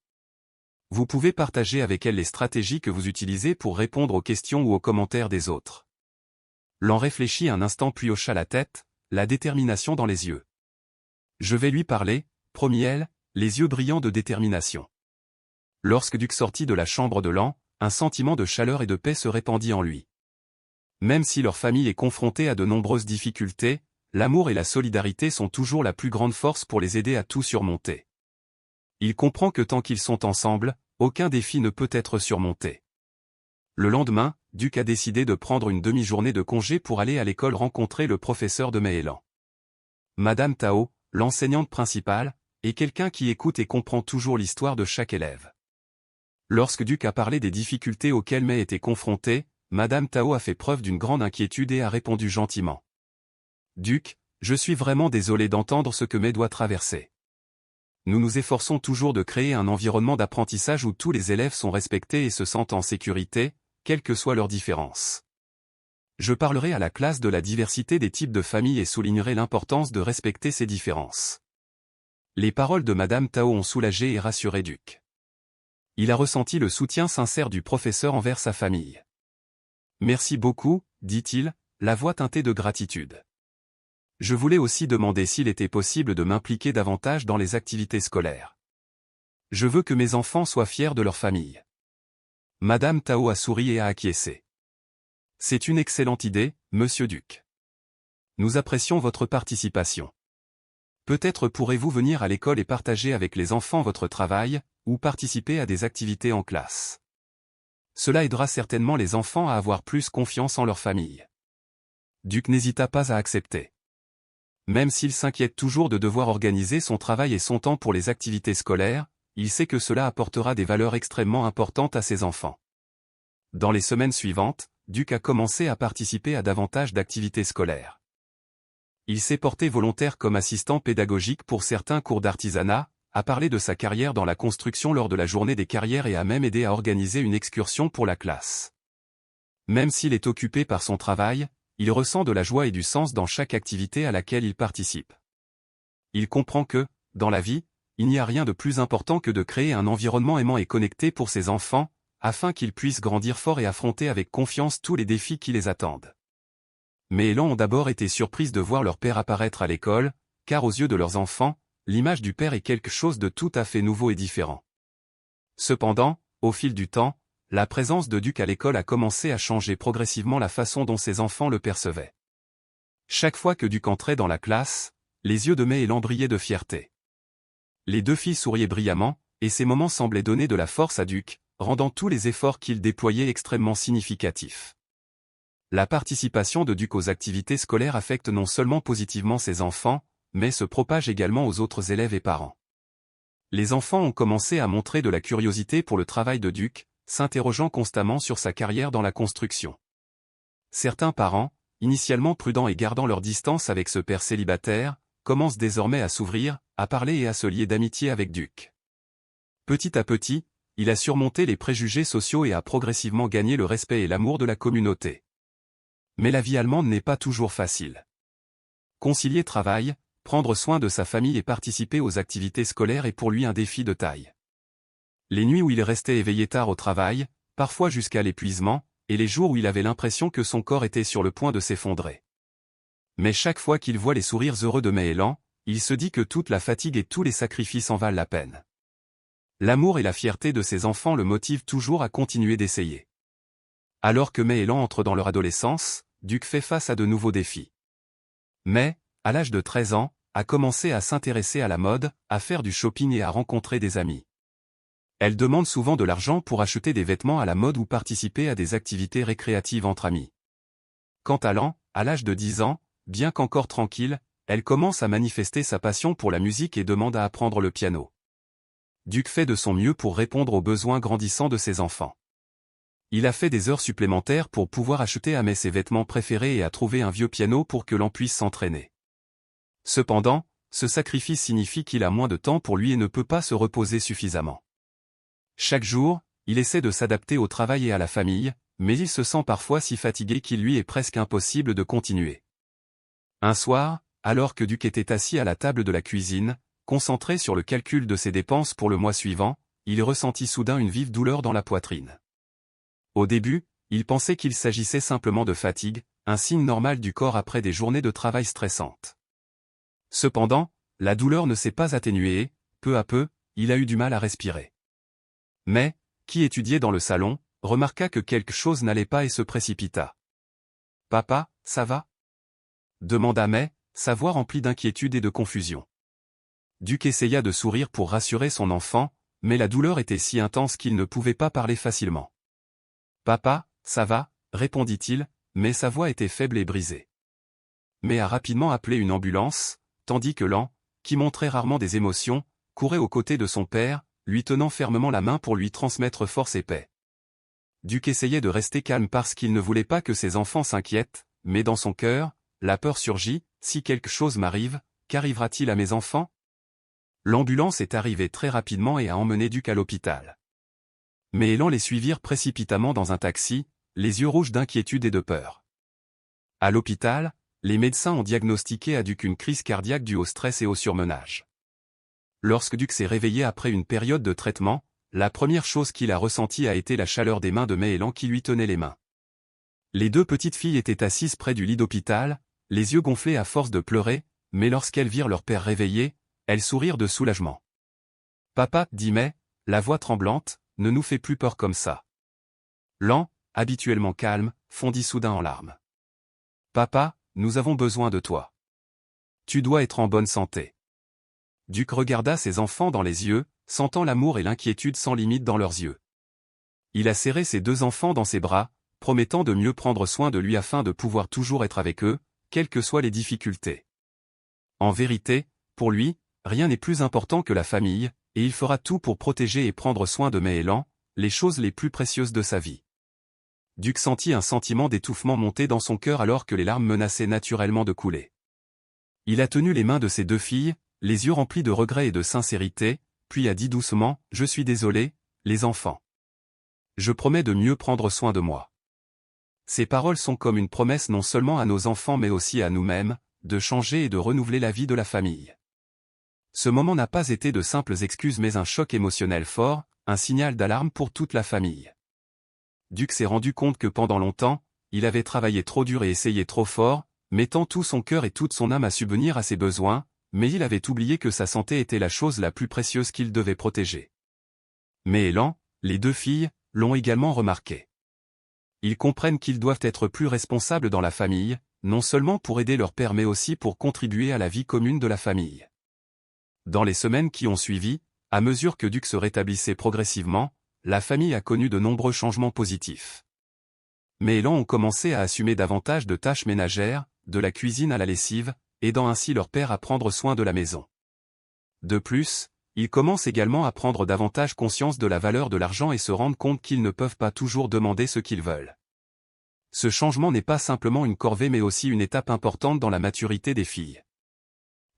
« Vous pouvez partager avec elle les stratégies que vous utilisez pour répondre aux questions ou aux commentaires des autres. » L'en réfléchit un instant puis hocha la tête, la détermination dans les yeux. « Je vais lui parler, » promit-elle, les yeux brillants de détermination. Lorsque Duc sortit de la chambre de Lan, un sentiment de chaleur et de paix se répandit en lui. Même si leur famille est confrontée à de nombreuses difficultés, l'amour et la solidarité sont toujours la plus grande force pour les aider à tout surmonter. Il comprend que tant qu'ils sont ensemble, aucun défi ne peut être surmonté. Le lendemain, Duc a décidé de prendre une demi-journée de congé pour aller à l'école rencontrer le professeur de May et Lan. Madame Tao, l'enseignante principale, est quelqu'un qui écoute et comprend toujours l'histoire de chaque élève. Lorsque Duc a parlé des difficultés auxquelles May était confrontée, Madame Tao a fait preuve d'une grande inquiétude et a répondu gentiment. « Duc, je suis vraiment désolé d'entendre ce que May doit traverser. Nous nous efforçons toujours de créer un environnement d'apprentissage où tous les élèves sont respectés et se sentent en sécurité, quelles que soient leurs différences. Je parlerai à la classe de la diversité des types de familles et soulignerai l'importance de respecter ces différences. » Les paroles de Madame Tao ont soulagé et rassuré Duc. Il a ressenti le soutien sincère du professeur envers sa famille. « Merci beaucoup, » dit-il, la voix teintée de gratitude. « Je voulais aussi demander s'il était possible de m'impliquer davantage dans les activités scolaires. Je veux que mes enfants soient fiers de leur famille. » Madame Tao a souri et a acquiescé. « C'est une excellente idée, Monsieur Duc. Nous apprécions votre participation. Peut-être pourrez-vous venir à l'école et partager avec les enfants votre travail, ou participer à des activités en classe. Cela aidera certainement les enfants à avoir plus confiance en leur famille. » Duc n'hésita pas à accepter. Même s'il s'inquiète toujours de devoir organiser son travail et son temps pour les activités scolaires, il sait que cela apportera des valeurs extrêmement importantes à ses enfants. Dans les semaines suivantes, Duc a commencé à participer à davantage d'activités scolaires. Il s'est porté volontaire comme assistant pédagogique pour certains cours d'artisanat, a parlé de sa carrière dans la construction lors de la journée des carrières et a même aidé à organiser une excursion pour la classe. Même s'il est occupé par son travail, il ressent de la joie et du sens dans chaque activité à laquelle il participe. Il comprend que, dans la vie, il n'y a rien de plus important que de créer un environnement aimant et connecté pour ses enfants, afin qu'ils puissent grandir forts et affronter avec confiance tous les défis qui les attendent. Mais Lan ont d'abord été surprises de voir leur père apparaître à l'école, car aux yeux de leurs enfants, l'image du père est quelque chose de tout à fait nouveau et différent. Cependant, au fil du temps, la présence de Duc à l'école a commencé à changer progressivement la façon dont ses enfants le percevaient. Chaque fois que Duc entrait dans la classe, les yeux de May et Lan brillaient de fierté. Les deux filles souriaient brillamment, et ces moments semblaient donner de la force à Duc, rendant tous les efforts qu'il déployait extrêmement significatifs. La participation de Duc aux activités scolaires affecte non seulement positivement ses enfants, mais se propage également aux autres élèves et parents. Les enfants ont commencé à montrer de la curiosité pour le travail de Duc, s'interrogeant constamment sur sa carrière dans la construction. Certains parents, initialement prudents et gardant leur distance avec ce père célibataire, commencent désormais à s'ouvrir, à parler et à se lier d'amitié avec Duc. Petit à petit, il a surmonté les préjugés sociaux et a progressivement gagné le respect et l'amour de la communauté. Mais la vie allemande n'est pas toujours facile. Concilier travail, prendre soin de sa famille et participer aux activités scolaires est pour lui un défi de taille. Les nuits où il restait éveillé tard au travail, parfois jusqu'à l'épuisement, et les jours où il avait l'impression que son corps était sur le point de s'effondrer. Mais chaque fois qu'il voit les sourires heureux de May et Lan, il se dit que toute la fatigue et tous les sacrifices en valent la peine. L'amour et la fierté de ses enfants le motivent toujours à continuer d'essayer. Alors que May et Lan entrent dans leur adolescence, Duc fait face à de nouveaux défis. May, à l'âge de 13 ans, a commencé à s'intéresser à la mode, à faire du shopping et à rencontrer des amis. Elle demande souvent de l'argent pour acheter des vêtements à la mode ou participer à des activités récréatives entre amis. Quant à Lan, à l'âge de 10 ans, bien qu'encore tranquille, elle commence à manifester sa passion pour la musique et demande à apprendre le piano. Duc fait de son mieux pour répondre aux besoins grandissants de ses enfants. Il a fait des heures supplémentaires pour pouvoir acheter à May ses vêtements préférés et a trouvé un vieux piano pour que Lan puisse s'entraîner. Cependant, ce sacrifice signifie qu'il a moins de temps pour lui et ne peut pas se reposer suffisamment. Chaque jour, il essaie de s'adapter au travail et à la famille, mais il se sent parfois si fatigué qu'il lui est presque impossible de continuer. Un soir, alors que Duc était assis à la table de la cuisine, concentré sur le calcul de ses dépenses pour le mois suivant, il ressentit soudain une vive douleur dans la poitrine. Au début, il pensait qu'il s'agissait simplement de fatigue, un signe normal du corps après des journées de travail stressantes. Cependant, la douleur ne s'est pas atténuée et, peu à peu, il a eu du mal à respirer. Mais, qui étudiait dans le salon, remarqua que quelque chose n'allait pas et se précipita. « Papa, ça va ?» demanda Mai, sa voix remplie d'inquiétude et de confusion. Duc essaya de sourire pour rassurer son enfant, mais la douleur était si intense qu'il ne pouvait pas parler facilement. « Papa, ça va ?» répondit-il, mais sa voix était faible et brisée. Mai a rapidement appelé une ambulance, tandis que Lan, qui montrait rarement des émotions, courait aux côtés de son père, lui tenant fermement la main pour lui transmettre force et paix. Duc essayait de rester calme parce qu'il ne voulait pas que ses enfants s'inquiètent, mais dans son cœur, la peur surgit. Si quelque chose m'arrive, qu'arrivera-t-il à mes enfants? L'ambulance est arrivée très rapidement et a emmené Duc à l'hôpital. Mais Elan les suivirent précipitamment dans un taxi, les yeux rouges d'inquiétude et de peur. À l'hôpital, les médecins ont diagnostiqué à Duc une crise cardiaque due au stress et au surmenage. Lorsque Duc s'est réveillé après une période de traitement, la première chose qu'il a ressentie a été la chaleur des mains de Mai et Elan qui lui tenaient les mains. Les deux petites filles étaient assises près du lit d'hôpital, les yeux gonflés à force de pleurer, mais lorsqu'elles virent leur père réveillé, elles sourirent de soulagement. « Papa, dit Mai, la voix tremblante, ne nous fais plus peur comme ça. » Lan, habituellement calme, fondit soudain en larmes. « Papa, nous avons besoin de toi. Tu dois être en bonne santé. » Duc regarda ses enfants dans les yeux, sentant l'amour et l'inquiétude sans limite dans leurs yeux. Il a serré ses deux enfants dans ses bras, promettant de mieux prendre soin de lui afin de pouvoir toujours être avec eux, quelles que soient les difficultés. En vérité, pour lui, rien n'est plus important que la famille, et il fera tout pour protéger et prendre soin de Mai et Lan, les choses les plus précieuses de sa vie. Duc sentit un sentiment d'étouffement monter dans son cœur alors que les larmes menaçaient naturellement de couler. Il a tenu les mains de ses deux filles, les yeux remplis de regret et de sincérité, puis a dit doucement « Je suis désolé, les enfants. Je promets de mieux prendre soin de moi. » Ces paroles sont comme une promesse non seulement à nos enfants mais aussi à nous-mêmes, de changer et de renouveler la vie de la famille. Ce moment n'a pas été de simples excuses mais un choc émotionnel fort, un signal d'alarme pour toute la famille. Duc s'est rendu compte que pendant longtemps, il avait travaillé trop dur et essayé trop fort, mettant tout son cœur et toute son âme à subvenir à ses besoins, mais il avait oublié que sa santé était la chose la plus précieuse qu'il devait protéger. Mai et Lan, les deux filles, l'ont également remarqué. Ils comprennent qu'ils doivent être plus responsables dans la famille, non seulement pour aider leur père mais aussi pour contribuer à la vie commune de la famille. Dans les semaines qui ont suivi, à mesure que Duc se rétablissait progressivement, la famille a connu de nombreux changements positifs. Mai et Lan ont commencé à assumer davantage de tâches ménagères, de la cuisine à la lessive, aidant ainsi leur père à prendre soin de la maison. De plus, ils commencent également à prendre davantage conscience de la valeur de l'argent et se rendent compte qu'ils ne peuvent pas toujours demander ce qu'ils veulent. Ce changement n'est pas simplement une corvée mais aussi une étape importante dans la maturité des filles.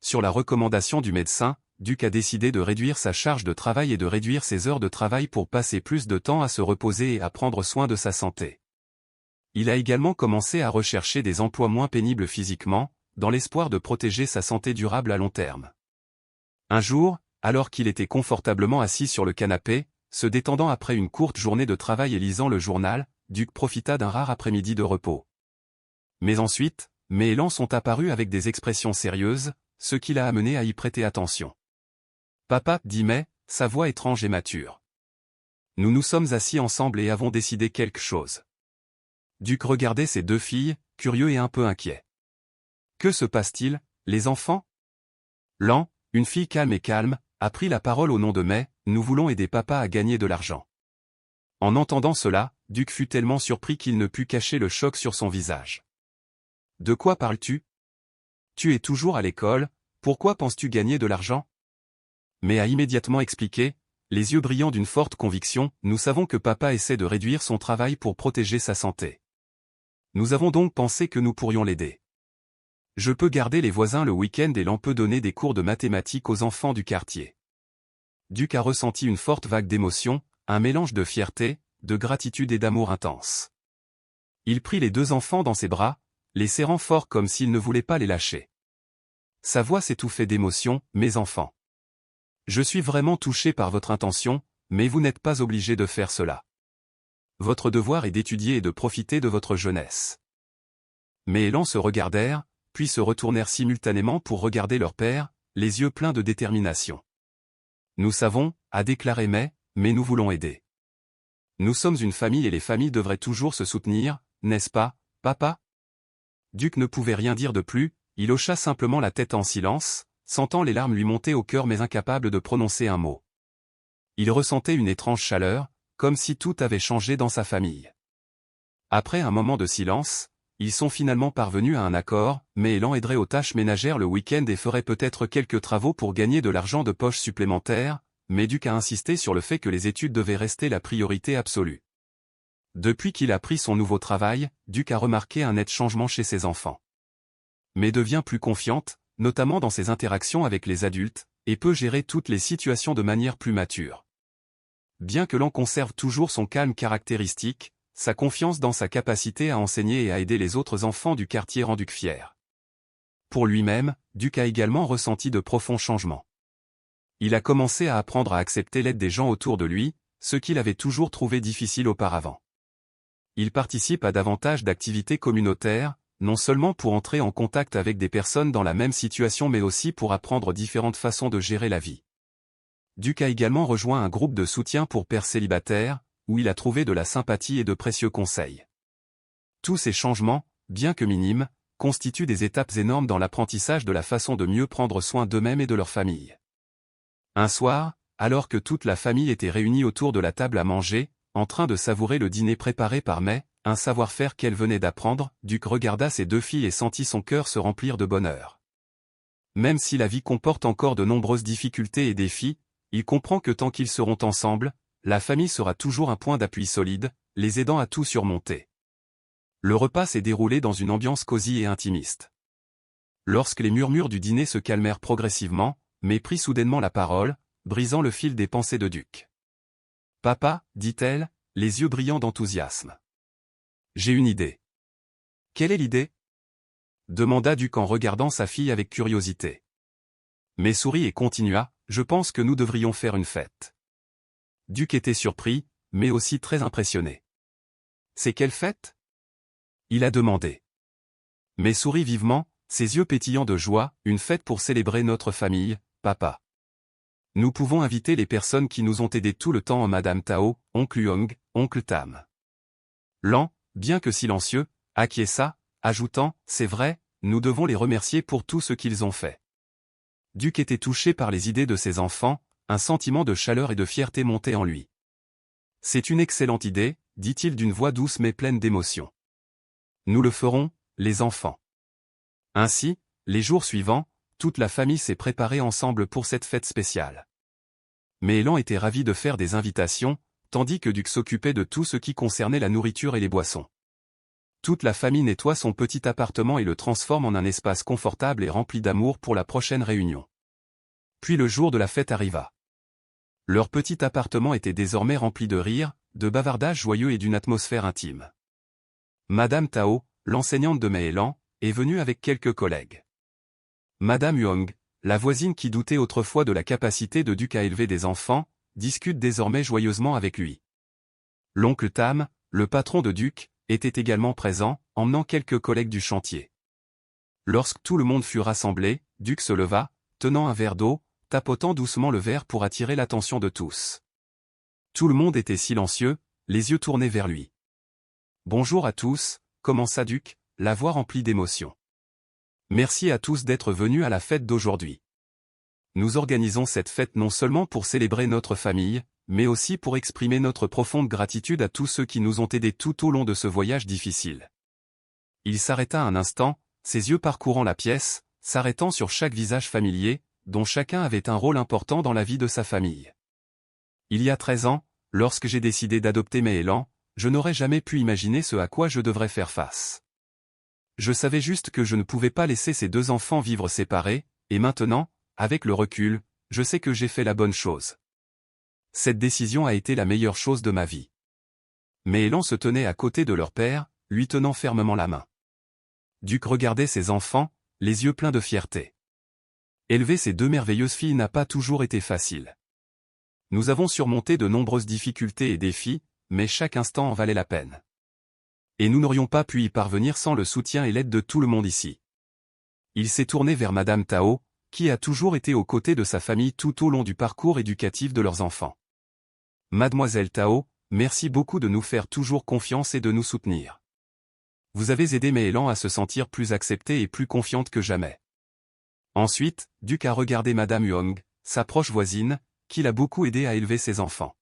Sur la recommandation du médecin, Duc a décidé de réduire sa charge de travail et de réduire ses heures de travail pour passer plus de temps à se reposer et à prendre soin de sa santé. Il a également commencé à rechercher des emplois moins pénibles physiquement, dans l'espoir de protéger sa santé durable à long terme. Un jour, alors qu'il était confortablement assis sur le canapé, se détendant après une courte journée de travail et lisant le journal, Duc profita d'un rare après-midi de repos. Mais ensuite, Mai et Lan sont apparus avec des expressions sérieuses, ce qui l'a amené à y prêter attention. « Papa, dit Mai, sa voix étrange et mature. Nous nous sommes assis ensemble et avons décidé quelque chose. » Duc regardait ses deux filles, curieux et un peu inquiet. « Que se passe-t-il, les enfants ?» Lan, une fille calme et calme, a pris la parole au nom de Mai, « Nous voulons aider papa à gagner de l'argent. » En entendant cela, Duc fut tellement surpris qu'il ne put cacher le choc sur son visage. « De quoi parles-tu? Tu es toujours à l'école, pourquoi penses-tu gagner de l'argent ?» Mai a immédiatement expliqué, les yeux brillants d'une forte conviction, « Nous savons que papa essaie de réduire son travail pour protéger sa santé. Nous avons donc pensé que nous pourrions l'aider. Je peux garder les voisins le week-end et Lan peut donner des cours de mathématiques aux enfants du quartier. » Duc a ressenti une forte vague d'émotion, un mélange de fierté, de gratitude et d'amour intense. Il prit les deux enfants dans ses bras, les serrant fort comme s'il ne voulait pas les lâcher. Sa voix s'étouffait d'émotion, « Mes enfants. Je suis vraiment touché par votre intention, mais vous n'êtes pas obligés de faire cela. Votre devoir est d'étudier et de profiter de votre jeunesse. » Maëlan se regardèrent, puis se retournèrent simultanément pour regarder leur père, les yeux pleins de détermination. Nous savons, a déclaré May, mais nous voulons aider. Nous sommes une famille et les familles devraient toujours se soutenir, n'est-ce pas, papa? Duc ne pouvait rien dire de plus, il hocha simplement la tête en silence, sentant les larmes lui monter au cœur mais incapable de prononcer un mot. Il ressentait une étrange chaleur, comme si tout avait changé dans sa famille. Après un moment de silence, ils sont finalement parvenus à un accord, Maëlan aiderait aux tâches ménagères le week-end et ferait peut-être quelques travaux pour gagner de l'argent de poche supplémentaire, mais Duc a insisté sur le fait que les études devaient rester la priorité absolue. Depuis qu'il a pris son nouveau travail, Duc a remarqué un net changement chez ses enfants. Mais devient plus confiante, notamment dans ses interactions avec les adultes, et peut gérer toutes les situations de manière plus mature. Bien que l'on conserve toujours son calme caractéristique, sa confiance dans sa capacité à enseigner et à aider les autres enfants du quartier rend Duc fier. Pour lui-même, Duc a également ressenti de profonds changements. Il a commencé à apprendre à accepter l'aide des gens autour de lui, ce qu'il avait toujours trouvé difficile auparavant. Il participe à davantage d'activités communautaires, non seulement pour entrer en contact avec des personnes dans la même situation mais aussi pour apprendre différentes façons de gérer la vie. Duc a également rejoint un groupe de soutien pour pères célibataires, où il a trouvé de la sympathie et de précieux conseils. Tous ces changements, bien que minimes, constituent des étapes énormes dans l'apprentissage de la façon de mieux prendre soin d'eux-mêmes et de leur famille. Un soir, alors que toute la famille était réunie autour de la table à manger, en train de savourer le dîner préparé par May, un savoir-faire qu'elle venait d'apprendre, Duc regarda ses deux filles et sentit son cœur se remplir de bonheur. Même si la vie comporte encore de nombreuses difficultés et défis, il comprend que tant qu'ils seront ensemble, la famille sera toujours un point d'appui solide, les aidant à tout surmonter. Le repas s'est déroulé dans une ambiance cosy et intimiste. Lorsque les murmures du dîner se calmèrent progressivement, May prit soudainement la parole, brisant le fil des pensées de Duc. « Papa, dit-elle, les yeux brillants d'enthousiasme. J'ai une idée. » « Quelle est l'idée » demanda Duc en regardant sa fille avec curiosité. May sourit et continua, « Je pense que nous devrions faire une fête. » Duc était surpris, mais aussi très impressionné. « C'est quelle fête » il a demandé. May sourit vivement, ses yeux pétillants de joie, « Une fête pour célébrer notre famille, papa. Nous pouvons inviter les personnes qui nous ont aidés tout le temps, Madame Tao, Oncle Huang, Oncle Tam. » Lent, bien que silencieux, acquiesça, ajoutant, « C'est vrai, nous devons les remercier pour tout ce qu'ils ont fait. » Duc était touché par les idées de ses enfants, un sentiment de chaleur et de fierté montait en lui. « C'est une excellente idée, » dit-il d'une voix douce mais pleine d'émotion. « Nous le ferons, les enfants. » Ainsi, les jours suivants, toute la famille s'est préparée ensemble pour cette fête spéciale. Maëlan était ravi de faire des invitations, tandis que Duc s'occupait de tout ce qui concernait la nourriture et les boissons. Toute la famille nettoie son petit appartement et le transforme en un espace confortable et rempli d'amour pour la prochaine réunion. Puis le jour de la fête arriva. Leur petit appartement était désormais rempli de rires, de bavardages joyeux et d'une atmosphère intime. Madame Tao, l'enseignante de Maëlan, est venue avec quelques collègues. Madame Huang, la voisine qui doutait autrefois de la capacité de Duc à élever des enfants, discute désormais joyeusement avec lui. L'oncle Tam, le patron de Duc, était également présent, emmenant quelques collègues du chantier. Lorsque tout le monde fut rassemblé, Duc se leva, tenant un verre d'eau, tapotant doucement le verre pour attirer l'attention de tous. Tout le monde était silencieux, les yeux tournés vers lui. « Bonjour à tous », commença Duc, la voix remplie d'émotion. « Merci à tous d'être venus à la fête d'aujourd'hui. Nous organisons cette fête non seulement pour célébrer notre famille, mais aussi pour exprimer notre profonde gratitude à tous ceux qui nous ont aidés tout au long de ce voyage difficile. » Il s'arrêta un instant, ses yeux parcourant la pièce, s'arrêtant sur chaque visage familier, dont chacun avait un rôle important dans la vie de sa famille. « Il y a 13 ans, lorsque j'ai décidé d'adopter Maëlan, je n'aurais jamais pu imaginer ce à quoi je devrais faire face. Je savais juste que je ne pouvais pas laisser ces deux enfants vivre séparés, et maintenant, avec le recul, je sais que j'ai fait la bonne chose. Cette décision a été la meilleure chose de ma vie. Méhélan se tenait à côté de leur père, lui tenant fermement la main. Duc regardait ses enfants, les yeux pleins de fierté. Élever ces deux merveilleuses filles n'a pas toujours été facile. Nous avons surmonté de nombreuses difficultés et défis, mais chaque instant en valait la peine. Et nous n'aurions pas pu y parvenir sans le soutien et l'aide de tout le monde ici. Il s'est tourné vers Madame Tao, qui a toujours été aux côtés de sa famille tout au long du parcours éducatif de leurs enfants. Mademoiselle Tao, merci beaucoup de nous faire toujours confiance et de nous soutenir. Vous avez aidé Méhélan à se sentir plus acceptée et plus confiante que jamais. Ensuite, Duc a regardé Madame Huang, sa proche voisine, qui l'a beaucoup aidé à élever ses enfants.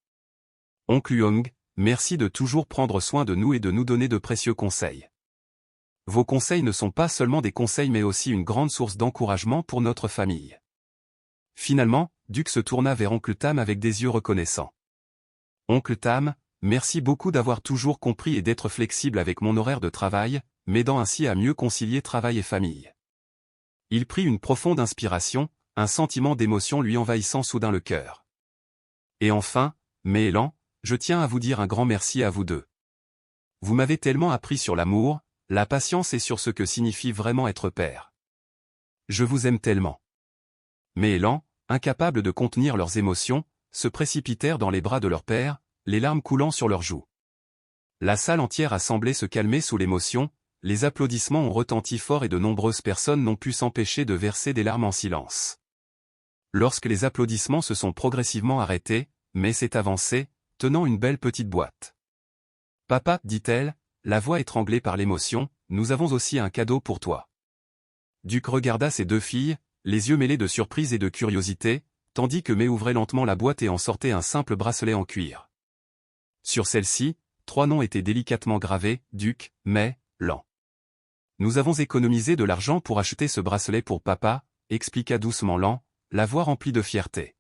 Oncle Huang, merci de toujours prendre soin de nous et de nous donner de précieux conseils. Vos conseils ne sont pas seulement des conseils mais aussi une grande source d'encouragement pour notre famille. Finalement, Duc se tourna vers Oncle Tam avec des yeux reconnaissants. Oncle Tam, merci beaucoup d'avoir toujours compris et d'être flexible avec mon horaire de travail, m'aidant ainsi à mieux concilier travail et famille. Il prit une profonde inspiration, un sentiment d'émotion lui envahissant soudain le cœur. Et enfin, Méhélan, je tiens à vous dire un grand merci à vous deux. Vous m'avez tellement appris sur l'amour, la patience et sur ce que signifie vraiment être père. Je vous aime tellement. Méhélan, incapables de contenir leurs émotions, se précipitèrent dans les bras de leur père, les larmes coulant sur leurs joues. La salle entière a semblé se calmer sous l'émotion, les applaudissements ont retenti fort et de nombreuses personnes n'ont pu s'empêcher de verser des larmes en silence. Lorsque les applaudissements se sont progressivement arrêtés, May s'est avancée, tenant une belle petite boîte. « Papa, dit-elle, la voix étranglée par l'émotion, nous avons aussi un cadeau pour toi. » Duc regarda ses deux filles, les yeux mêlés de surprise et de curiosité, tandis que May ouvrait lentement la boîte et en sortait un simple bracelet en cuir. Sur celle-ci, 3 noms étaient délicatement gravés, Duc, May, Lan. Nous avons économisé de l'argent pour acheter ce bracelet pour papa, expliqua doucement Lan, la voix remplie de fierté.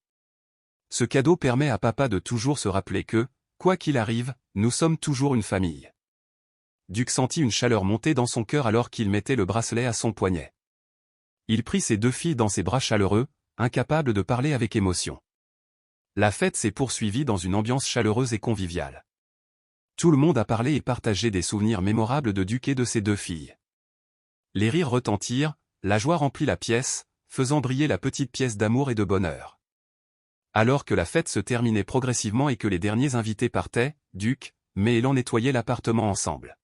Ce cadeau permet à papa de toujours se rappeler que, quoi qu'il arrive, nous sommes toujours une famille. Duc sentit une chaleur monter dans son cœur alors qu'il mettait le bracelet à son poignet. Il prit ses deux filles dans ses bras chaleureux, incapable de parler avec émotion. La fête s'est poursuivie dans une ambiance chaleureuse et conviviale. Tout le monde a parlé et partagé des souvenirs mémorables de Duc et de ses deux filles. Les rires retentirent, la joie remplit la pièce, faisant briller la petite pièce d'amour et de bonheur. Alors que la fête se terminait progressivement et que les derniers invités partaient, Duc, May et Lan nettoyaient l'appartement ensemble.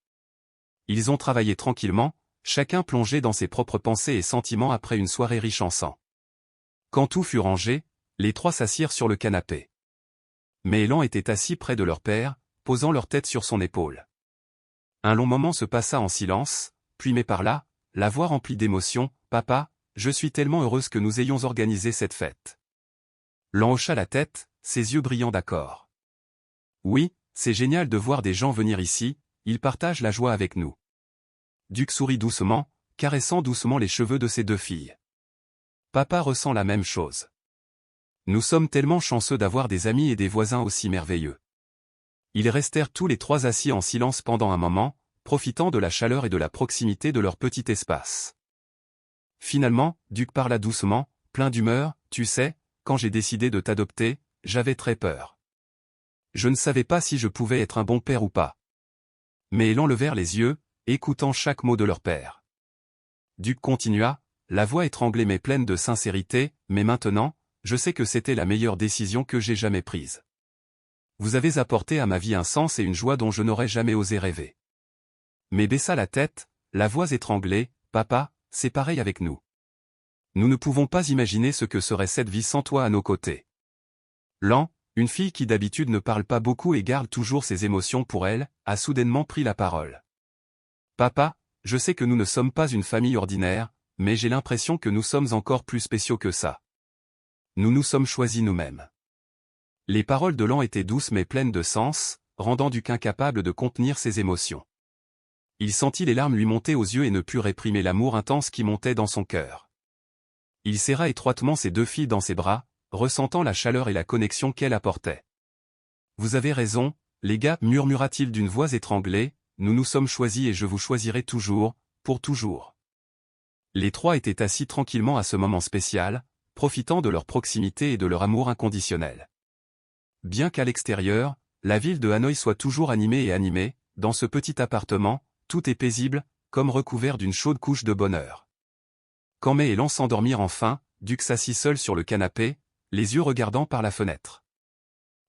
Ils ont travaillé tranquillement, chacun plongé dans ses propres pensées et sentiments après une soirée riche en sang. Quand tout fut rangé, les 3 s'assirent sur le canapé. May et Lan étaient assis près de leur père, posant leur tête sur son épaule. Un long moment se passa en silence, puis May parla, la voix remplie d'émotion, « Papa, je suis tellement heureuse que nous ayons organisé cette fête. » Lan hocha la tête, ses yeux brillants d'accord. « Oui, c'est génial de voir des gens venir ici, ils partagent la joie avec nous. » Duc sourit doucement, caressant doucement les cheveux de ses deux filles. Papa ressent la même chose. Nous sommes tellement chanceux d'avoir des amis et des voisins aussi merveilleux. Ils restèrent tous les 3 assis en silence pendant un moment, profitant de la chaleur et de la proximité de leur petit espace. Finalement, Duc parla doucement, plein d'humeur, « Tu sais, quand j'ai décidé de t'adopter, j'avais très peur. Je ne savais pas si je pouvais être un bon père ou pas. » Mais ils enlevèrent les yeux, écoutant chaque mot de leur père. Duc continua, la voix étranglée mais pleine de sincérité, « Mais maintenant, je sais que c'était la meilleure décision que j'ai jamais prise. Vous avez apporté à ma vie un sens et une joie dont je n'aurais jamais osé rêver. » Mais baissa la tête, la voix étranglée, « Papa, c'est pareil avec nous. Nous ne pouvons pas imaginer ce que serait cette vie sans toi à nos côtés. » Lan, une fille qui d'habitude ne parle pas beaucoup et garde toujours ses émotions pour elle, a soudainement pris la parole. « Papa, je sais que nous ne sommes pas une famille ordinaire, mais j'ai l'impression que nous sommes encore plus spéciaux que ça. Nous nous sommes choisis nous-mêmes. » Les paroles de Lan étaient douces mais pleines de sens, rendant Duc incapable de contenir ses émotions. Il sentit les larmes lui monter aux yeux et ne put réprimer l'amour intense qui montait dans son cœur. Il serra étroitement ses deux filles dans ses bras, ressentant la chaleur et la connexion qu'elle apportait. « Vous avez raison, les gars, murmura-t-il d'une voix étranglée, nous nous sommes choisis et je vous choisirai toujours, pour toujours. » Les 3 étaient assis tranquillement à ce moment spécial, profitant de leur proximité et de leur amour inconditionnel. Bien qu'à l'extérieur, la ville de Hanoï soit toujours animée, dans ce petit appartement, tout est paisible, comme recouvert d'une chaude couche de bonheur. Quand May et Lan s'endormirent enfin, Duc s'assit seul sur le canapé, les yeux regardant par la fenêtre.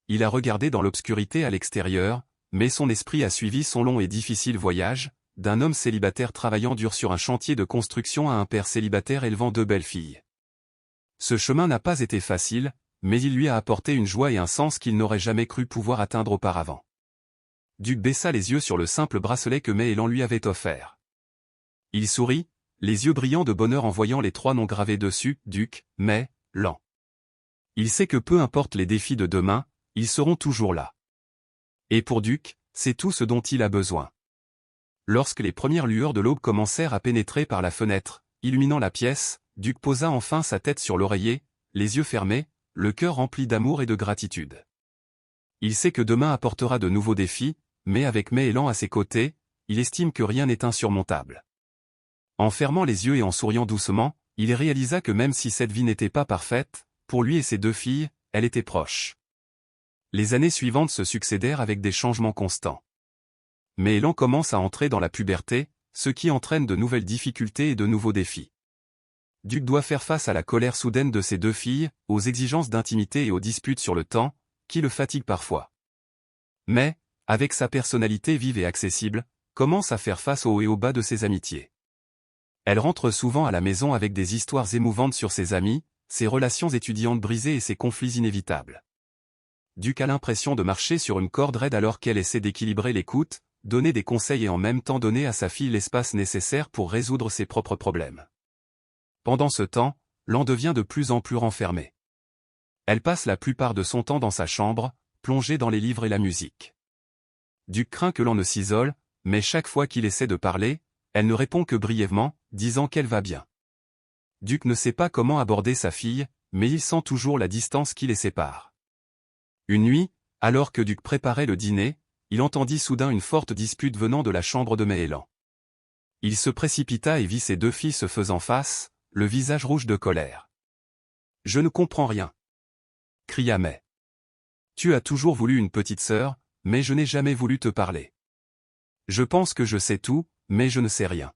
Il a regardé dans l'obscurité à l'extérieur, mais son esprit a suivi son long et difficile voyage, d'un homme célibataire travaillant dur sur un chantier de construction à un père célibataire élevant 2 belles filles. Ce chemin n'a pas été facile, mais il lui a apporté une joie et un sens qu'il n'aurait jamais cru pouvoir atteindre auparavant. Duc baissa les yeux sur le simple bracelet que May et Lan lui avait offert. Il sourit, les yeux brillants de bonheur en voyant les 3 noms gravés dessus, Duc, May, Lan. Il sait que peu importe les défis de demain, ils seront toujours là. Et pour Duc, c'est tout ce dont il a besoin. Lorsque les premières lueurs de l'aube commencèrent à pénétrer par la fenêtre, illuminant la pièce, Duc posa enfin sa tête sur l'oreiller, les yeux fermés, le cœur rempli d'amour et de gratitude. Il sait que demain apportera de nouveaux défis, mais avec May et Lan à ses côtés, il estime que rien n'est insurmontable. En fermant les yeux et en souriant doucement, il réalisa que même si cette vie n'était pas parfaite, pour lui et ses 2 filles, elle était proche. Les années suivantes se succédèrent avec des changements constants. May et Lan commence à entrer dans la puberté, ce qui entraîne de nouvelles difficultés et de nouveaux défis. Duc doit faire face à la colère soudaine de ses 2 filles, aux exigences d'intimité et aux disputes sur le temps, qui le fatiguent parfois. Mais, avec sa personnalité vive et accessible, commence à faire face aux hauts et aux bas de ses amitiés. Elle rentre souvent à la maison avec des histoires émouvantes sur ses amis, ses relations étudiantes brisées et ses conflits inévitables. Duc a l'impression de marcher sur une corde raide alors qu'elle essaie d'équilibrer l'écoute, donner des conseils et en même temps donner à sa fille l'espace nécessaire pour résoudre ses propres problèmes. Pendant ce temps, Lan devient de plus en plus renfermée. Elle passe la plupart de son temps dans sa chambre, plongée dans les livres et la musique. Duc craint que Lan ne s'isole, mais chaque fois qu'il essaie de parler, elle ne répond que brièvement, disant qu'elle va bien. Duc ne sait pas comment aborder sa fille, mais il sent toujours la distance qui les sépare. Une nuit, alors que Duc préparait le dîner, il entendit soudain une forte dispute venant de la chambre de May et Lan. Il se précipita et vit ses 2 filles se faisant face, le visage rouge de colère. « Je ne comprends rien !» cria May. « Tu as toujours voulu une petite sœur, mais je n'ai jamais voulu te parler. Je pense que je sais tout, mais je ne sais rien. »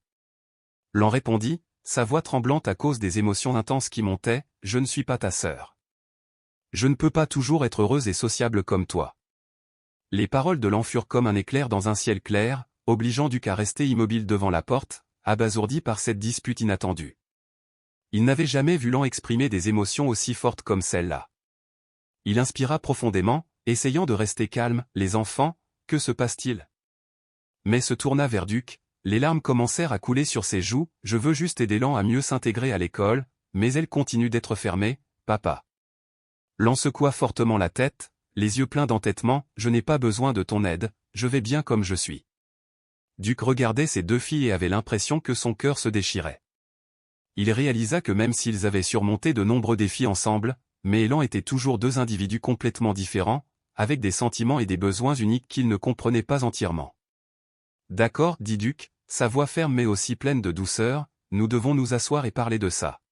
Lan répondit, sa voix tremblante à cause des émotions intenses qui montaient, « Je ne suis pas ta sœur. Je ne peux pas toujours être heureuse et sociable comme toi. » Les paroles de Lan furent comme un éclair dans un ciel clair, obligeant Duc à rester immobile devant la porte, abasourdi par cette dispute inattendue. Il n'avait jamais vu Lan exprimer des émotions aussi fortes comme celle-là. Il inspira profondément, essayant de rester calme. « Les enfants, que se passe-t-il » May se tourna vers Duc, les larmes commencèrent à couler sur ses joues. « Je veux juste aider Lan à mieux s'intégrer à l'école, mais elle continue d'être fermée, papa. » Lan secoua fortement la tête, les yeux pleins d'entêtement. « Je n'ai pas besoin de ton aide, je vais bien comme je suis. » Duc regardait ses 2 filles et avait l'impression que son cœur se déchirait. Il réalisa que même s'ils avaient surmonté de nombreux défis ensemble, May et Lan étaient toujours 2 individus complètement différents, avec des sentiments et des besoins uniques qu'il ne comprenait pas entièrement. « D'accord, dit Duc, sa voix ferme mais aussi pleine de douceur, nous devons nous asseoir et parler de ça. »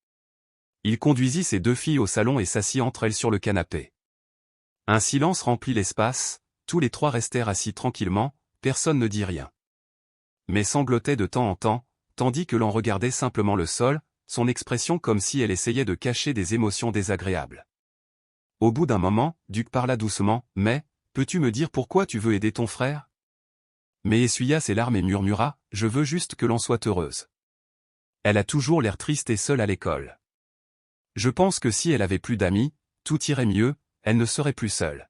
Il conduisit ses 2 filles au salon et s'assit entre elles sur le canapé. Un silence remplit l'espace, tous les 3 restèrent assis tranquillement, personne ne dit rien. Mais sanglotait de temps en temps, tandis que Lan regardait simplement le sol, son expression comme si elle essayait de cacher des émotions désagréables. Au bout d'un moment, Duc parla doucement, « Mais, peux-tu me dire pourquoi tu veux aider ton frère ?» May essuya ses larmes et murmura, « Je veux juste que Lan soit heureuse. Elle a toujours l'air triste et seule à l'école. Je pense que si elle avait plus d'amis, tout irait mieux, elle ne serait plus seule. »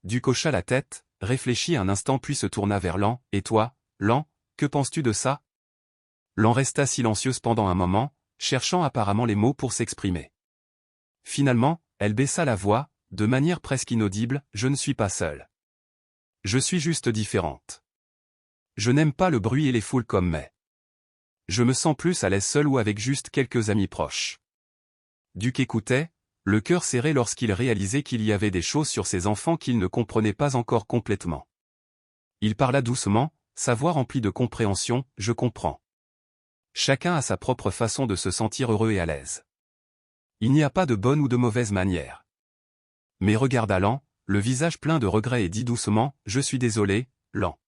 Duc hocha la tête, réfléchit un instant puis se tourna vers Lan, « Et toi, Lan, que penses-tu de ça ?» Lan resta silencieuse pendant un moment, cherchant apparemment les mots pour s'exprimer. Finalement, elle baissa la voix, de manière presque inaudible, « Je ne suis pas seule. Je suis juste différente. Je n'aime pas le bruit et les foules comme May. Je me sens plus à l'aise seule ou avec juste quelques amis proches. » Duc écoutait, le cœur serré lorsqu'il réalisait qu'il y avait des choses sur ses enfants qu'il ne comprenait pas encore complètement. Il parla doucement, sa voix remplie de compréhension, « Je comprends. Chacun a sa propre façon de se sentir heureux et à l'aise. Il n'y a pas de bonne ou de mauvaise manière. Mais regarde Lan, le visage plein de regrets et dit doucement « Je suis désolé, Lan.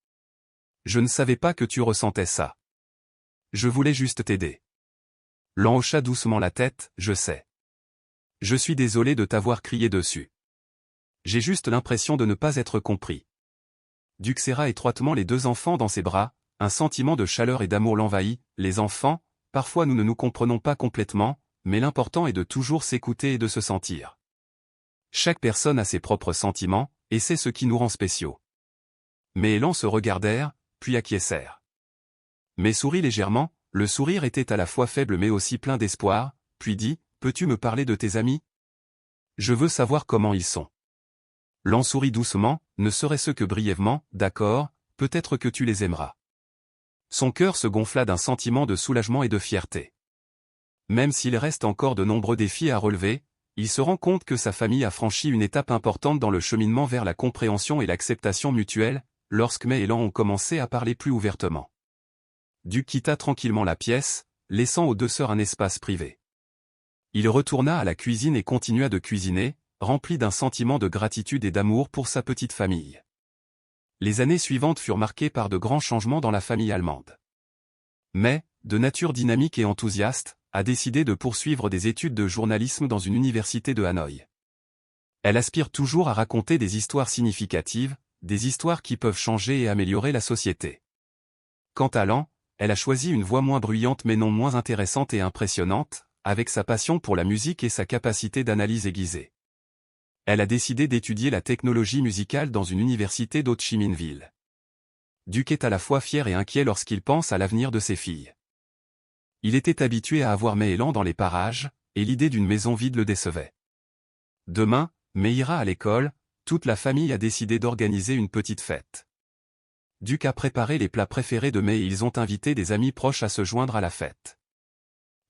Je ne savais pas que tu ressentais ça. Je voulais juste t'aider. » Lan hocha doucement la tête « Je sais. Je suis désolé de t'avoir crié dessus. J'ai juste l'impression de ne pas être compris. » Duc serra étroitement les deux enfants dans ses bras, un sentiment de chaleur et d'amour l'envahit. Les enfants, parfois nous ne nous comprenons pas complètement, mais l'important est de toujours s'écouter et de se sentir. Chaque personne a ses propres sentiments, et c'est ce qui nous rend spéciaux. Mais Lan se regardèrent, puis acquiescèrent. Mais sourit légèrement, le sourire était à la fois faible mais aussi plein d'espoir, puis dit « Peux-tu me parler de tes amis? Je veux savoir comment ils sont. » Lan sourit doucement, ne serait-ce que brièvement, « D'accord, peut-être que tu les aimeras. » Son cœur se gonfla d'un sentiment de soulagement et de fierté. Même s'il reste encore de nombreux défis à relever, il se rend compte que sa famille a franchi une étape importante dans le cheminement vers la compréhension et l'acceptation mutuelle, lorsque Mei et Lan ont commencé à parler plus ouvertement. Duc quitta tranquillement la pièce, laissant aux deux sœurs un espace privé. Il retourna à la cuisine et continua de cuisiner, rempli d'un sentiment de gratitude et d'amour pour sa petite famille. Les années suivantes furent marquées par de grands changements dans la famille allemande. Mais, de nature dynamique et enthousiaste, a décidé de poursuivre des études de journalisme dans une université de Hanoï. Elle aspire toujours à raconter des histoires significatives, des histoires qui peuvent changer et améliorer la société. Quant à Lan, elle a choisi une voix moins bruyante mais non moins intéressante et impressionnante, avec sa passion pour la musique et sa capacité d'analyse aiguisée. Elle a décidé d'étudier la technologie musicale dans une université d'Ho Chi Minh Ville. Duc est à la fois fier et inquiet lorsqu'il pense à l'avenir de ses filles. Il était habitué à avoir Mei et Lan dans les parages, et l'idée d'une maison vide le décevait. Demain, Mei ira à l'école, toute la famille a décidé d'organiser une petite fête. Duc a préparé les plats préférés de Mei et ils ont invité des amis proches à se joindre à la fête.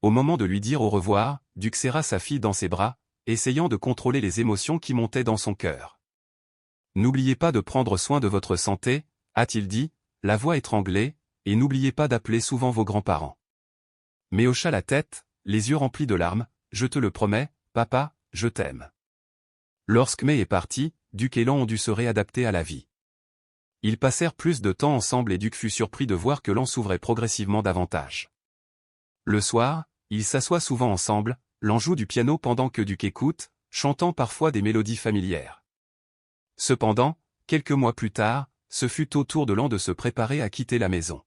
Au moment de lui dire au revoir, Duc serra sa fille dans ses bras, essayant de contrôler les émotions qui montaient dans son cœur. « N'oubliez pas de prendre soin de votre santé, » a-t-il dit, la voix étranglée, « et n'oubliez pas d'appeler souvent vos grands-parents. » Mei hocha la tête, les yeux remplis de larmes, « Je te le promets, papa, je t'aime. » Lorsque Mei est parti, Duc et Lan ont dû se réadapter à la vie. Ils passèrent plus de temps ensemble et Duc fut surpris de voir que Lan s'ouvrait progressivement davantage. Le soir, ils s'assoient souvent ensemble, Lan joue du piano pendant que Duc écoute, chantant parfois des mélodies familières. Cependant, quelques mois plus tard, ce fut au tour de Lan de se préparer à quitter la maison.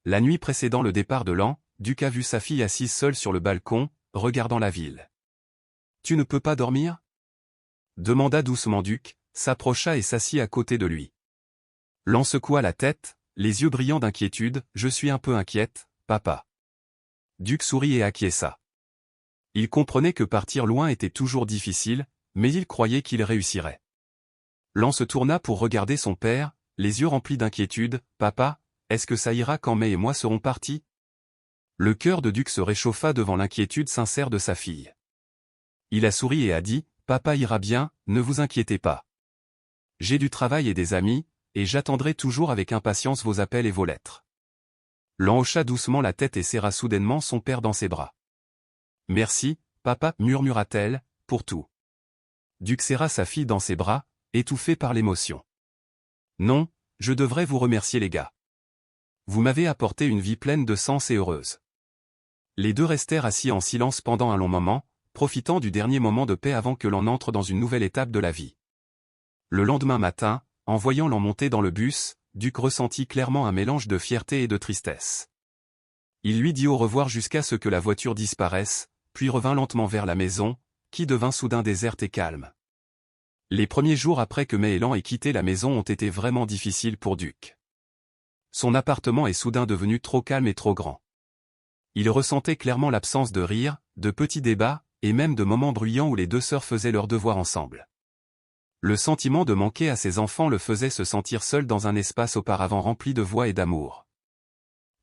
La nuit précédant le départ de Lan, Duc a vu sa fille assise seule sur le balcon, regardant la ville. « Tu ne peux pas dormir ?» demanda doucement Duc, s'approcha et s'assit à côté de lui. Lan secoua la tête, les yeux brillants d'inquiétude, « Je suis un peu inquiète, papa. » Duc sourit et acquiesça. Il comprenait que partir loin était toujours difficile, mais il croyait qu'il réussirait. Lan se tourna pour regarder son père, les yeux remplis d'inquiétude, « Papa, est-ce que ça ira quand Mei et moi serons partis ?» Le cœur de Duc se réchauffa devant l'inquiétude sincère de sa fille. Il a souri et a dit, « Papa ira bien, ne vous inquiétez pas. J'ai du travail et des amis, et j'attendrai toujours avec impatience vos appels et vos lettres. » Lan hocha doucement la tête et serra soudainement son père dans ses bras. « Merci, papa, murmura-t-elle, pour tout. » Duc serra sa fille dans ses bras, étouffé par l'émotion. « Non, je devrais vous remercier les gars. Vous m'avez apporté une vie pleine de sens et heureuse. » Les deux restèrent assis en silence pendant un long moment, profitant du dernier moment de paix avant que l'on entre dans une nouvelle étape de la vie. Le lendemain matin, en voyant Lan monter dans le bus, Duc ressentit clairement un mélange de fierté et de tristesse. Il lui dit au revoir jusqu'à ce que la voiture disparaisse, puis revint lentement vers la maison, qui devint soudain déserte et calme. Les premiers jours après que Mei et Lan aient quitté la maison ont été vraiment difficiles pour Duc. Son appartement est soudain devenu trop calme et trop grand. Il ressentait clairement l'absence de rire, de petits débats, et même de moments bruyants où les deux sœurs faisaient leurs devoirs ensemble. Le sentiment de manquer à ses enfants le faisait se sentir seul dans un espace auparavant rempli de voix et d'amour.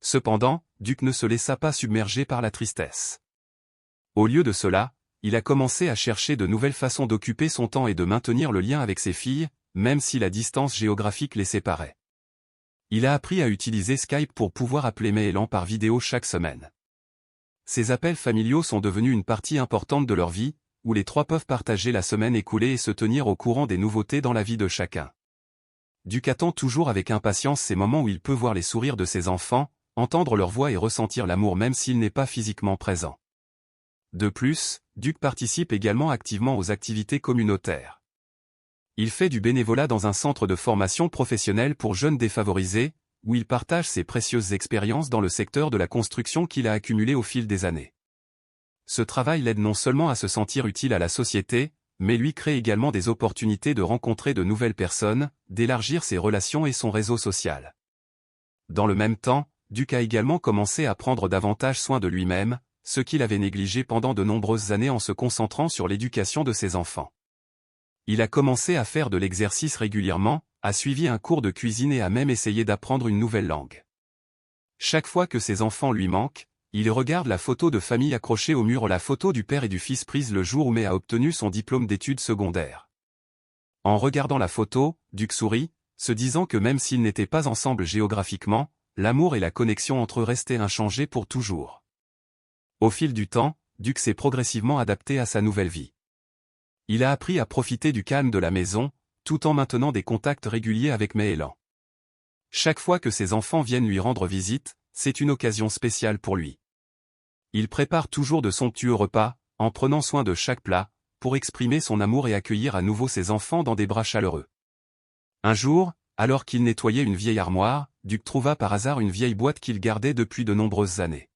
Cependant, Duc ne se laissa pas submerger par la tristesse. Au lieu de cela, il a commencé à chercher de nouvelles façons d'occuper son temps et de maintenir le lien avec ses filles, même si la distance géographique les séparait. Il a appris à utiliser Skype pour pouvoir appeler Mei et Lan par vidéo chaque semaine. Ces appels familiaux sont devenus une partie importante de leur vie, où les trois peuvent partager la semaine écoulée et se tenir au courant des nouveautés dans la vie de chacun. Duc attend toujours avec impatience ces moments où il peut voir les sourires de ses enfants, entendre leur voix et ressentir l'amour même s'il n'est pas physiquement présent. De plus, Duc participe également activement aux activités communautaires. Il fait du bénévolat dans un centre de formation professionnelle pour jeunes défavorisés, où il partage ses précieuses expériences dans le secteur de la construction qu'il a accumulé au fil des années. Ce travail l'aide non seulement à se sentir utile à la société, mais lui crée également des opportunités de rencontrer de nouvelles personnes, d'élargir ses relations et son réseau social. Dans le même temps, Duc a également commencé à prendre davantage soin de lui-même, ce qu'il avait négligé pendant de nombreuses années en se concentrant sur l'éducation de ses enfants. Il a commencé à faire de l'exercice régulièrement, a suivi un cours de cuisine et a même essayé d'apprendre une nouvelle langue. Chaque fois que ses enfants lui manquent, il regarde la photo de famille accrochée au mur, la photo du père et du fils prise le jour où Mai a obtenu son diplôme d'études secondaires. En regardant la photo, Duc sourit, se disant que même s'ils n'étaient pas ensemble géographiquement, l'amour et la connexion entre eux restaient inchangés pour toujours. Au fil du temps, Duc s'est progressivement adapté à sa nouvelle vie. Il a appris à profiter du calme de la maison, tout en maintenant des contacts réguliers avec Mai et Lan. Chaque fois que ses enfants viennent lui rendre visite, c'est une occasion spéciale pour lui. Il prépare toujours de somptueux repas, en prenant soin de chaque plat, pour exprimer son amour et accueillir à nouveau ses enfants dans des bras chaleureux. Un jour, alors qu'il nettoyait une vieille armoire, Duc trouva par hasard une vieille boîte qu'il gardait depuis de nombreuses années.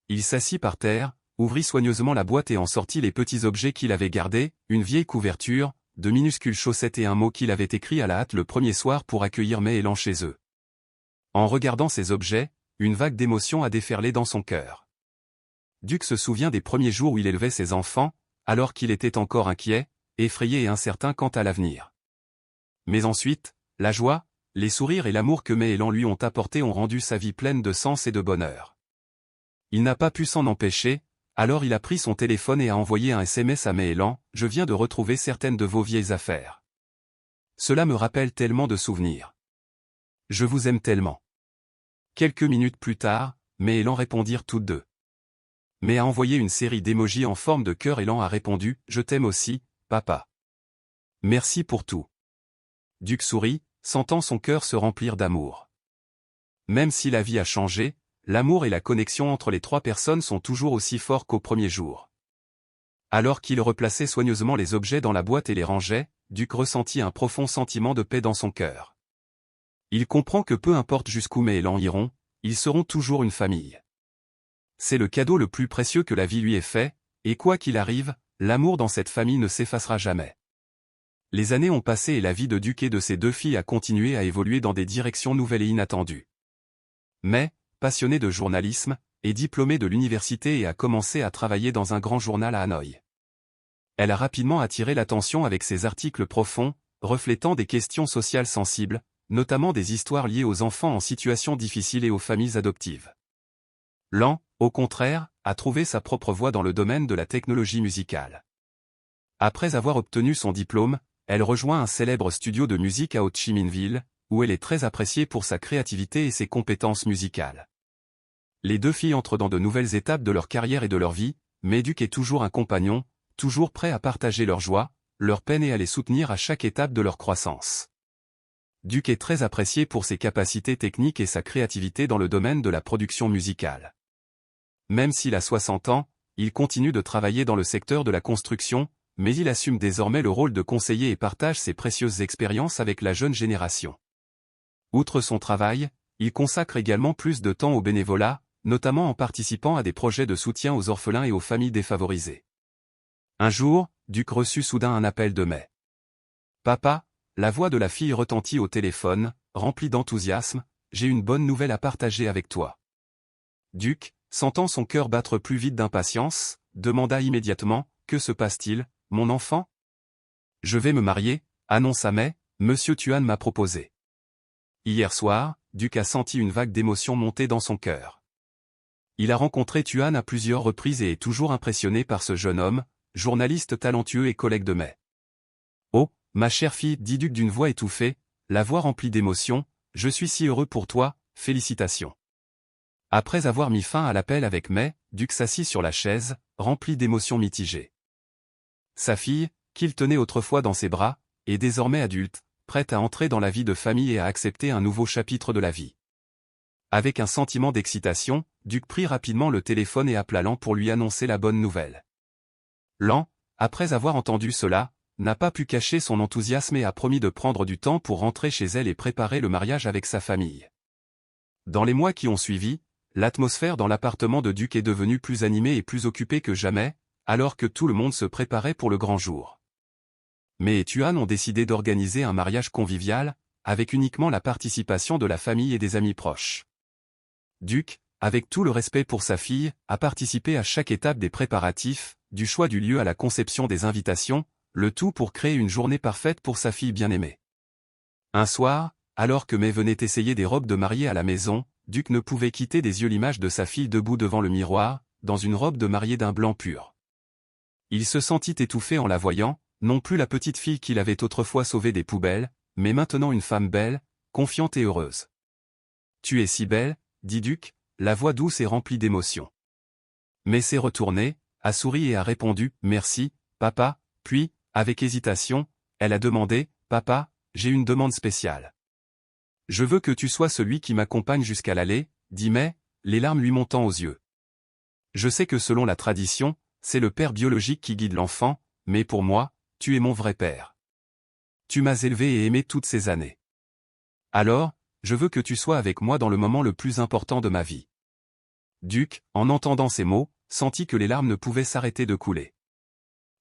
Il s'assit par terre, ouvrit soigneusement la boîte et en sortit les petits objets qu'il avait gardés, une vieille couverture, de minuscules chaussettes et un mot qu'il avait écrit à la hâte le premier soir pour accueillir Mai et Lan chez eux. En regardant ces objets, une vague d'émotion a déferlé dans son cœur. Duc se souvient des premiers jours où il élevait ses enfants, alors qu'il était encore inquiet, effrayé et incertain quant à l'avenir. Mais ensuite, la joie, les sourires et l'amour que Mai et Lan lui ont apporté ont rendu sa vie pleine de sens et de bonheur. Il n'a pas pu s'en empêcher, alors il a pris son téléphone et a envoyé un SMS à Mai et Lan, « Je viens de retrouver certaines de vos vieilles affaires. Cela me rappelle tellement de souvenirs. Je vous aime tellement. » Quelques minutes plus tard, Mai et Lan répondirent toutes deux. Mai a envoyé une série d'émojis en forme de cœur et Lan a répondu « Je t'aime aussi, papa. Merci pour tout. » Duc sourit, sentant son cœur se remplir d'amour. Même si la vie a changé, l'amour et la connexion entre les trois personnes sont toujours aussi forts qu'au premier jour. Alors qu'il replaçait soigneusement les objets dans la boîte et les rangeait, Duc ressentit un profond sentiment de paix dans son cœur. Il comprend que peu importe jusqu'où Mai et Lan iront, ils seront toujours une famille. C'est le cadeau le plus précieux que la vie lui ait fait, et quoi qu'il arrive, l'amour dans cette famille ne s'effacera jamais. Les années ont passé et la vie de Duc et de ses deux filles a continué à évoluer dans des directions nouvelles et inattendues. Mai, passionnée de journalisme, est diplômée de l'université et a commencé à travailler dans un grand journal à Hanoï. Elle a rapidement attiré l'attention avec ses articles profonds, reflétant des questions sociales sensibles, notamment des histoires liées aux enfants en situation difficile et aux familles adoptives. Lan, au contraire, a trouvé sa propre voie dans le domaine de la technologie musicale. Après avoir obtenu son diplôme, elle rejoint un célèbre studio de musique à Ho Chi Minh Ville, où elle est très appréciée pour sa créativité et ses compétences musicales. Les deux filles entrent dans de nouvelles étapes de leur carrière et de leur vie, mais Duc est toujours un compagnon, toujours prêt à partager leur joie, leur peine et à les soutenir à chaque étape de leur croissance. Duc est très apprécié pour ses capacités techniques et sa créativité dans le domaine de la production musicale. Même s'il a 60 ans, il continue de travailler dans le secteur de la construction, mais il assume désormais le rôle de conseiller et partage ses précieuses expériences avec la jeune génération. Outre son travail, il consacre également plus de temps au bénévolat, notamment en participant à des projets de soutien aux orphelins et aux familles défavorisées. Un jour, Duc reçut soudain un appel de Mai. « Papa », la voix de la fille retentit au téléphone, remplie d'enthousiasme, « J'ai une bonne nouvelle à partager avec toi. » Duc, sentant son cœur battre plus vite d'impatience, demanda immédiatement, « Que se passe-t-il, mon enfant ?»« Je vais me marier, » annonça Mai, « Monsieur Tuan m'a proposé. » Hier soir, Duc a senti une vague d'émotion monter dans son cœur. Il a rencontré Tuan à plusieurs reprises et est toujours impressionné par ce jeune homme, journaliste talentueux et collègue de Mai. « Oh, ma chère fille, » dit Duc d'une voix étouffée, la voix remplie d'émotion, « je suis si heureux pour toi, félicitations. » Après avoir mis fin à l'appel avec Mai, Duc s'assit sur la chaise, rempli d'émotions mitigées. Sa fille, qu'il tenait autrefois dans ses bras, est désormais adulte, prête à entrer dans la vie de famille et à accepter un nouveau chapitre de la vie. Avec un sentiment d'excitation, Duc prit rapidement le téléphone et appela Lan pour lui annoncer la bonne nouvelle. Lan, après avoir entendu cela, n'a pas pu cacher son enthousiasme et a promis de prendre du temps pour rentrer chez elle et préparer le mariage avec sa famille. Dans les mois qui ont suivi, l'atmosphère dans l'appartement de Duc est devenue plus animée et plus occupée que jamais, alors que tout le monde se préparait pour le grand jour. Mai et Tuan ont décidé d'organiser un mariage convivial, avec uniquement la participation de la famille et des amis proches. Duc, avec tout le respect pour sa fille, a participé à chaque étape des préparatifs, du choix du lieu à la conception des invitations, le tout pour créer une journée parfaite pour sa fille bien-aimée. Un soir, alors que Mai venait essayer des robes de mariée à la maison, Duc ne pouvait quitter des yeux l'image de sa fille debout devant le miroir, dans une robe de mariée d'un blanc pur. Il se sentit étouffé en la voyant, non plus la petite fille qu'il avait autrefois sauvée des poubelles, mais maintenant une femme belle, confiante et heureuse. « Tu es si belle », dit Duc, la voix douce et remplie d'émotion. Mai s'est retournée, a souri et a répondu « Merci, papa », puis, avec hésitation, elle a demandé « Papa, j'ai une demande spéciale. Je veux que tu sois celui qui m'accompagne jusqu'à l'allée », dit Mai, les larmes lui montant aux yeux. Je sais que selon la tradition, c'est le père biologique qui guide l'enfant, mais pour moi, tu es mon vrai père. Tu m'as élevé et aimé toutes ces années. Alors, je veux que tu sois avec moi dans le moment le plus important de ma vie. Duc, en entendant ces mots, sentit que les larmes ne pouvaient s'arrêter de couler.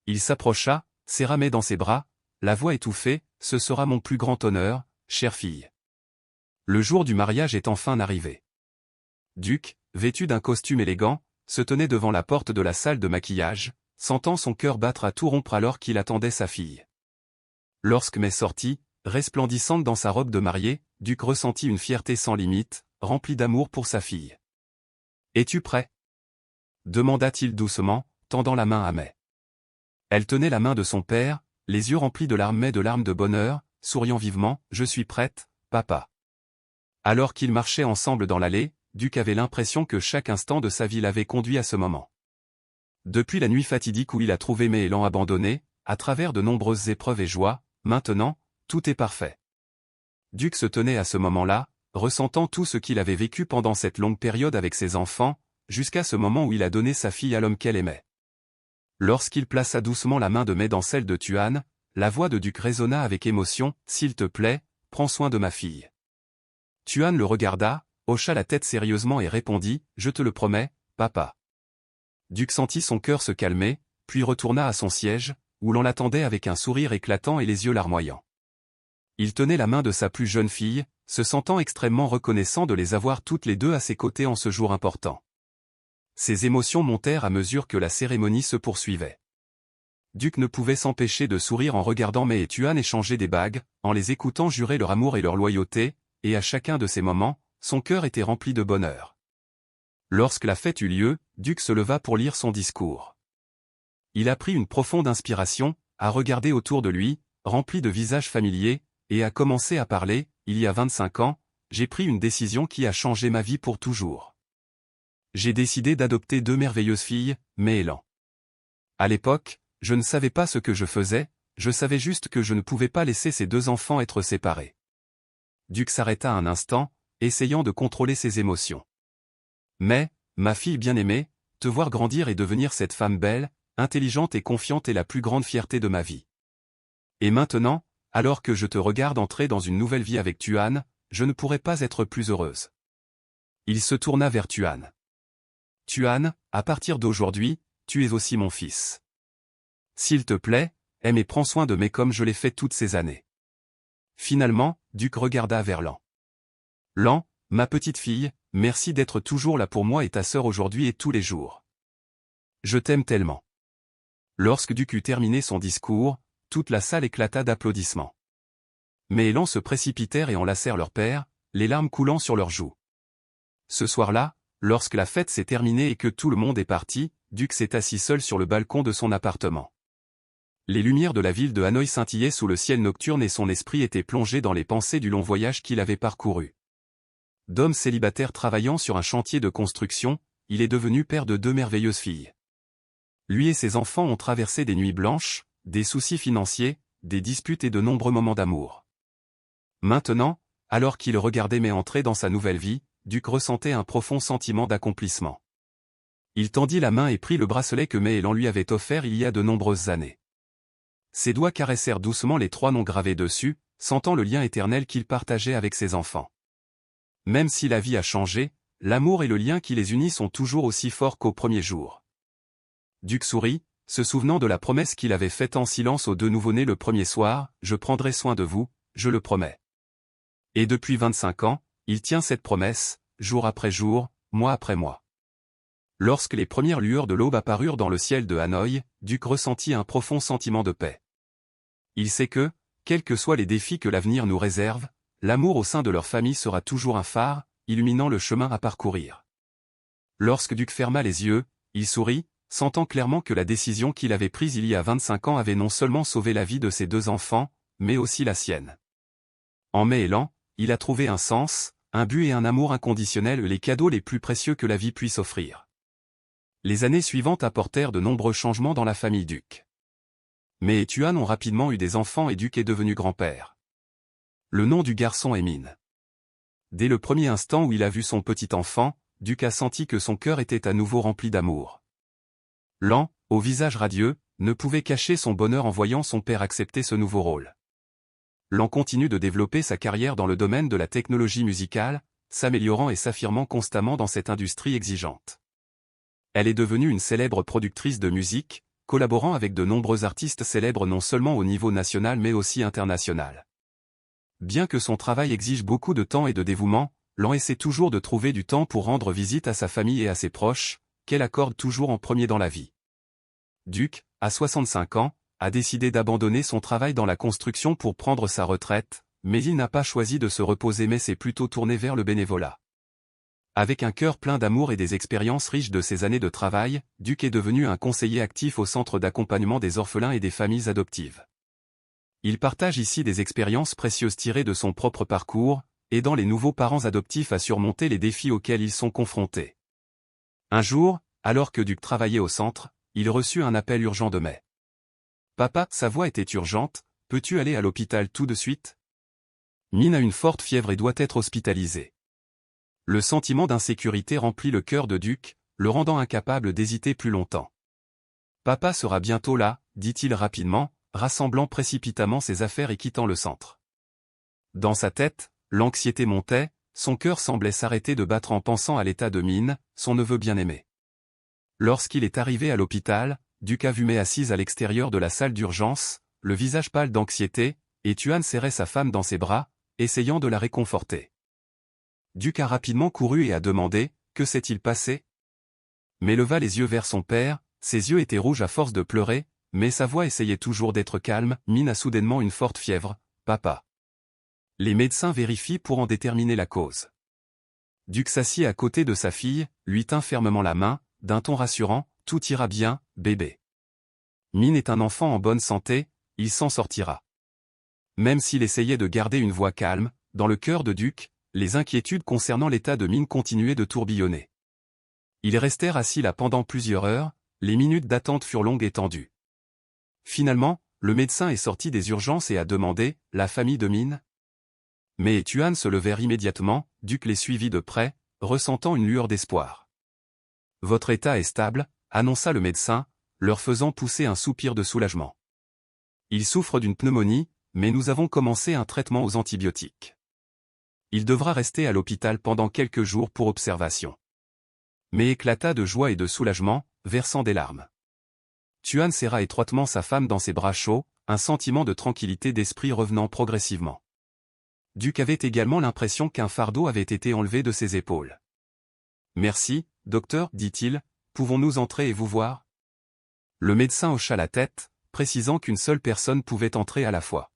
Il s'approcha, serra Mai dans ses bras, la voix étouffée, « Ce sera mon plus grand honneur, chère fille. » Le jour du mariage est enfin arrivé. Duc, vêtu d'un costume élégant, se tenait devant la porte de la salle de maquillage, sentant son cœur battre à tout rompre alors qu'il attendait sa fille. Lorsque Mai sortit, resplendissante dans sa robe de mariée, Duc ressentit une fierté sans limite, remplie d'amour pour sa fille. « Es-tu prêt ?» demanda-t-il doucement, tendant la main à Mai. Elle tenait la main de son père, les yeux remplis de larmes mais de larmes de bonheur, souriant vivement, « Je suis prête, papa. » Alors qu'ils marchaient ensemble dans l'allée, Duc avait l'impression que chaque instant de sa vie l'avait conduit à ce moment. Depuis la nuit fatidique où il a trouvé Mai et Lan abandonnés, à travers de nombreuses épreuves et joies, maintenant, tout est parfait. Duc se tenait à ce moment-là, ressentant tout ce qu'il avait vécu pendant cette longue période avec ses enfants, jusqu'à ce moment où il a donné sa fille à l'homme qu'elle aimait. Lorsqu'il plaça doucement la main de Mai dans celle de Tuan, la voix de Duc résonna avec émotion, « S'il te plaît, prends soin de ma fille. » Tuan le regarda, hocha la tête sérieusement et répondit, « Je te le promets, papa. » Duc sentit son cœur se calmer, puis retourna à son siège, où l'on l'attendait avec un sourire éclatant et les yeux larmoyants. Il tenait la main de sa plus jeune fille, se sentant extrêmement reconnaissant de les avoir toutes les deux à ses côtés en ce jour important. Ses émotions montèrent à mesure que la cérémonie se poursuivait. Duc ne pouvait s'empêcher de sourire en regardant Mai et Tuan échanger des bagues, en les écoutant jurer leur amour et leur loyauté, et à chacun de ces moments, son cœur était rempli de bonheur. Lorsque la fête eut lieu, Duc se leva pour lire son discours. Il a pris une profonde inspiration, a regardé autour de lui, rempli de visages familiers, et a commencé à parler, « Il y a 25 ans, j'ai pris une décision qui a changé ma vie pour toujours. J'ai décidé d'adopter 2 merveilleuses filles, Mai et Lan. À l'époque, je ne savais pas ce que je faisais, je savais juste que je ne pouvais pas laisser ces 2 enfants être séparés. » Duc s'arrêta un instant, essayant de contrôler ses émotions. « Mais, ma fille bien-aimée, te voir grandir et devenir cette femme belle, intelligente et confiante est la plus grande fierté de ma vie. Et maintenant, alors que je te regarde entrer dans une nouvelle vie avec Tuan, je ne pourrais pas être plus heureuse. » Il se tourna vers Tuan. « Tuan, à partir d'aujourd'hui, tu es aussi mon fils. S'il te plaît, aime et prends soin de Mai comme je l'ai fait toutes ces années. » Finalement, Duc regarda vers Lan. « Lan, ma petite fille, merci d'être toujours là pour moi et ta sœur aujourd'hui et tous les jours. Je t'aime tellement. » Lorsque Duc eut terminé son discours, toute la salle éclata d'applaudissements. Mai et Lan se précipitèrent et enlacèrent leur père, les larmes coulant sur leurs joues. Ce soir-là, lorsque la fête s'est terminée et que tout le monde est parti, Duc s'est assis seul sur le balcon de son appartement. Les lumières de la ville de Hanoï scintillaient sous le ciel nocturne et son esprit était plongé dans les pensées du long voyage qu'il avait parcouru. D'homme célibataire travaillant sur un chantier de construction, il est devenu père de 2 merveilleuses filles. Lui et ses enfants ont traversé des nuits blanches, des soucis financiers, des disputes et de nombreux moments d'amour. Maintenant, alors qu'il regardait May entrer dans sa nouvelle vie, Duc ressentait un profond sentiment d'accomplissement. Il tendit la main et prit le bracelet que May lui avait offert il y a de nombreuses années. Ses doigts caressèrent doucement les 3 noms gravés dessus, sentant le lien éternel qu'il partageait avec ses enfants. Même si la vie a changé, l'amour et le lien qui les unit sont toujours aussi forts qu'au premier jour. Duc sourit, se souvenant de la promesse qu'il avait faite en silence aux 2 nouveau-nés le premier soir, « Je prendrai soin de vous, je le promets. » Et depuis 25 ans, il tient cette promesse, jour après jour, mois après mois. Lorsque les premières lueurs de l'aube apparurent dans le ciel de Hanoï, Duc ressentit un profond sentiment de paix. Il sait que, quels que soient les défis que l'avenir nous réserve, l'amour au sein de leur famille sera toujours un phare, illuminant le chemin à parcourir. Lorsque Duc ferma les yeux, il sourit, sentant clairement que la décision qu'il avait prise il y a 25 ans avait non seulement sauvé la vie de ses 2 enfants, mais aussi la sienne. En May il a trouvé un sens, un but et un amour inconditionnel, les cadeaux les plus précieux que la vie puisse offrir. Les années suivantes apportèrent de nombreux changements dans la famille Duc. May et Tuan ont rapidement eu des enfants et Duc est devenu grand-père. Le nom du garçon est Min. Dès le premier instant où il a vu son petit enfant, Duc a senti que son cœur était à nouveau rempli d'amour. Lan, au visage radieux, ne pouvait cacher son bonheur en voyant son père accepter ce nouveau rôle. Lan continue de développer sa carrière dans le domaine de la technologie musicale, s'améliorant et s'affirmant constamment dans cette industrie exigeante. Elle est devenue une célèbre productrice de musique, collaborant avec de nombreux artistes célèbres non seulement au niveau national mais aussi international. Bien que son travail exige beaucoup de temps et de dévouement, Lan essaie toujours de trouver du temps pour rendre visite à sa famille et à ses proches, qu'elle accorde toujours en premier dans la vie. Duc, à 65 ans, a décidé d'abandonner son travail dans la construction pour prendre sa retraite, mais il n'a pas choisi de se reposer mais s'est plutôt tourné vers le bénévolat. Avec un cœur plein d'amour et des expériences riches de ses années de travail, Duc est devenu un conseiller actif au centre d'accompagnement des orphelins et des familles adoptives. Il partage ici des expériences précieuses tirées de son propre parcours, aidant les nouveaux parents adoptifs à surmonter les défis auxquels ils sont confrontés. Un jour, alors que Duc travaillait au centre, il reçut un appel urgent de May. « Papa, sa voix était urgente, peux-tu aller à l'hôpital tout de suite ? Min a une forte fièvre et doit être hospitalisée. » Le sentiment d'insécurité remplit le cœur de Duc, le rendant incapable d'hésiter plus longtemps. « Papa sera bientôt là, » dit-il rapidement, rassemblant précipitamment ses affaires et quittant le centre. Dans sa tête, l'anxiété montait, son cœur semblait s'arrêter de battre en pensant à l'état de Min, son neveu bien-aimé. Lorsqu'il est arrivé à l'hôpital, Duc a vu May assise à l'extérieur de la salle d'urgence, le visage pâle d'anxiété, et Tuan serrait sa femme dans ses bras, essayant de la réconforter. Duc a rapidement couru et a demandé « Que s'est-il passé ?» May leva les yeux vers son père, ses yeux étaient rouges à force de pleurer, mais sa voix essayait toujours d'être calme. « Min a soudainement une forte fièvre, papa. » Les médecins vérifient pour en déterminer la cause. Duc s'assit à côté de sa fille, lui tint fermement la main, d'un ton rassurant, « Tout ira bien, bébé. Min est un enfant en bonne santé, il s'en sortira. » Même s'il essayait de garder une voix calme, dans le cœur de Duc, les inquiétudes concernant l'état de Min continuaient de tourbillonner. Ils restèrent assis là pendant plusieurs heures, les minutes d'attente furent longues et tendues. Finalement, le médecin est sorti des urgences et a demandé « La famille de Min ?» Mais Tuan se levèrent immédiatement, Duc les suivit de près, ressentant une lueur d'espoir. « Votre état est stable », annonça le médecin, leur faisant pousser un soupir de soulagement. « Il souffre d'une pneumonie, mais nous avons commencé un traitement aux antibiotiques. Il devra rester à l'hôpital pendant quelques jours pour observation. » Mais éclata de joie et de soulagement, versant des larmes. Tuan serra étroitement sa femme dans ses bras chauds, un sentiment de tranquillité d'esprit revenant progressivement. Duc avait également l'impression qu'un fardeau avait été enlevé de ses épaules. « Merci, docteur, dit-il, pouvons-nous entrer et vous voir ?» Le médecin hocha la tête, précisant qu'une seule personne pouvait entrer à la fois.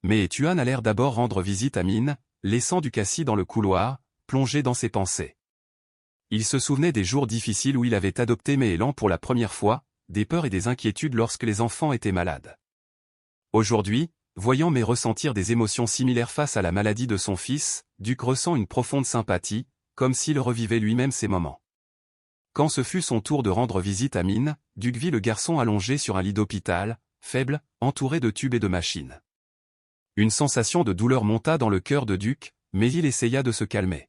Mais Tuan allèrent d'abord rendre visite à Min, laissant Duc assis dans le couloir, plongé dans ses pensées. Il se souvenait des jours difficiles où il avait adopté May pour la première fois, des peurs et des inquiétudes lorsque les enfants étaient malades. Aujourd'hui, voyant May ressentir des émotions similaires face à la maladie de son fils, Duc ressent une profonde sympathie, comme s'il revivait lui-même ces moments. Quand ce fut son tour de rendre visite à Min, Duc vit le garçon allongé sur un lit d'hôpital, faible, entouré de tubes et de machines. Une sensation de douleur monta dans le cœur de Duc, mais il essaya de se calmer.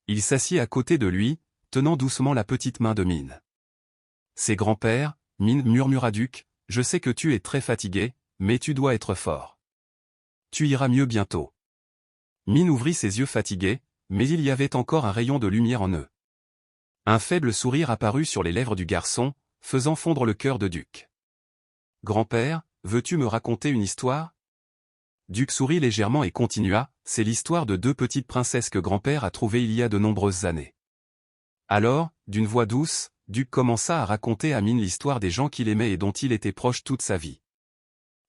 Il s'assit à côté de lui, tenant doucement la petite main de Min. « C'est grand-père, Min, murmura Duc, je sais que tu es très fatigué, mais tu dois être fort. Tu iras mieux bientôt. » Min ouvrit ses yeux fatigués, mais il y avait encore un rayon de lumière en eux. Un faible sourire apparut sur les lèvres du garçon, faisant fondre le cœur de Duc. « Grand-père, veux-tu me raconter une histoire ?» Duc sourit légèrement et continua, « C'est l'histoire de 2 petites princesses que grand-père a trouvées il y a de nombreuses années. » Alors, d'une voix douce, Duc commença à raconter à Min l'histoire des gens qu'il aimait et dont il était proche toute sa vie.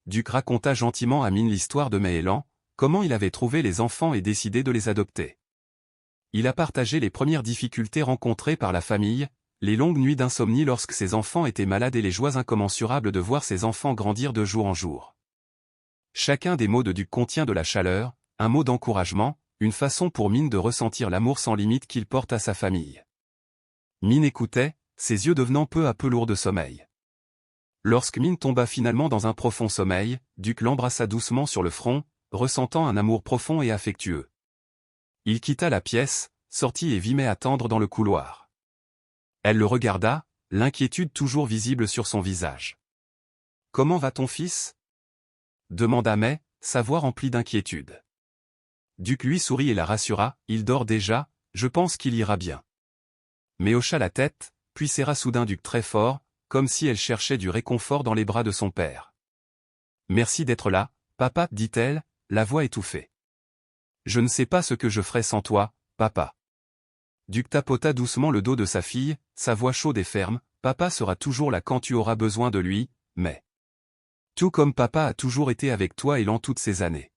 Duc raconta gentiment à Min l'histoire de Méhélan, comment il avait trouvé les enfants et décidé de les adopter. Il a partagé les premières difficultés rencontrées par la famille, les longues nuits d'insomnie lorsque ses enfants étaient malades et les joies incommensurables de voir ses enfants grandir de jour en jour. Chacun des mots de Duc contient de la chaleur, un mot d'encouragement, une façon pour Min de ressentir l'amour sans limite qu'il porte à sa famille. Min écoutait, ses yeux devenant peu à peu lourds de sommeil. Lorsque Min tomba finalement dans un profond sommeil, Duc l'embrassa doucement sur le front, ressentant un amour profond et affectueux. Il quitta la pièce, sortit et vit Mai attendre dans le couloir. Elle le regarda, l'inquiétude toujours visible sur son visage. « Comment va ton fils ?» demanda Mai, sa voix remplie d'inquiétude. Duc lui sourit et la rassura, « Il dort déjà, je pense qu'il ira bien. » Mais hocha la tête, puis serra soudain Duc très fort, comme si elle cherchait du réconfort dans les bras de son père. « Merci d'être là, papa, dit-elle, la voix étouffée. Je ne sais pas ce que je ferais sans toi, papa. » Duc tapota doucement le dos de sa fille, sa voix chaude et ferme, « Papa sera toujours là quand tu auras besoin de lui, mais... tout comme papa a toujours été avec toi et toutes ces années. »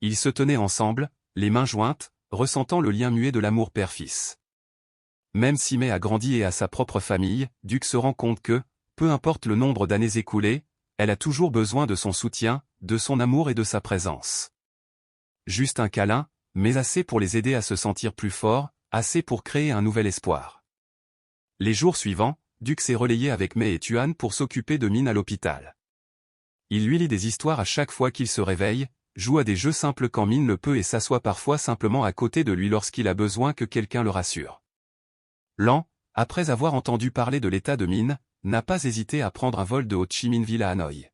Ils se tenaient ensemble, les mains jointes, ressentant le lien muet de l'amour père-fils. Même si Mai a grandi et a sa propre famille, Duc se rend compte que, peu importe le nombre d'années écoulées, elle a toujours besoin de son soutien, de son amour et de sa présence. Juste un câlin, mais assez pour les aider à se sentir plus forts, assez pour créer un nouvel espoir. Les jours suivants, Duc s'est relayé avec Mai et Tuan pour s'occuper de Min à l'hôpital. Il lui lit des histoires à chaque fois qu'il se réveille, joue à des jeux simples quand Min le peut et s'assoit parfois simplement à côté de lui lorsqu'il a besoin que quelqu'un le rassure. Lan, après avoir entendu parler de l'état de Min, n'a pas hésité à prendre un vol de Ho Chi Minh Ville à Hanoï.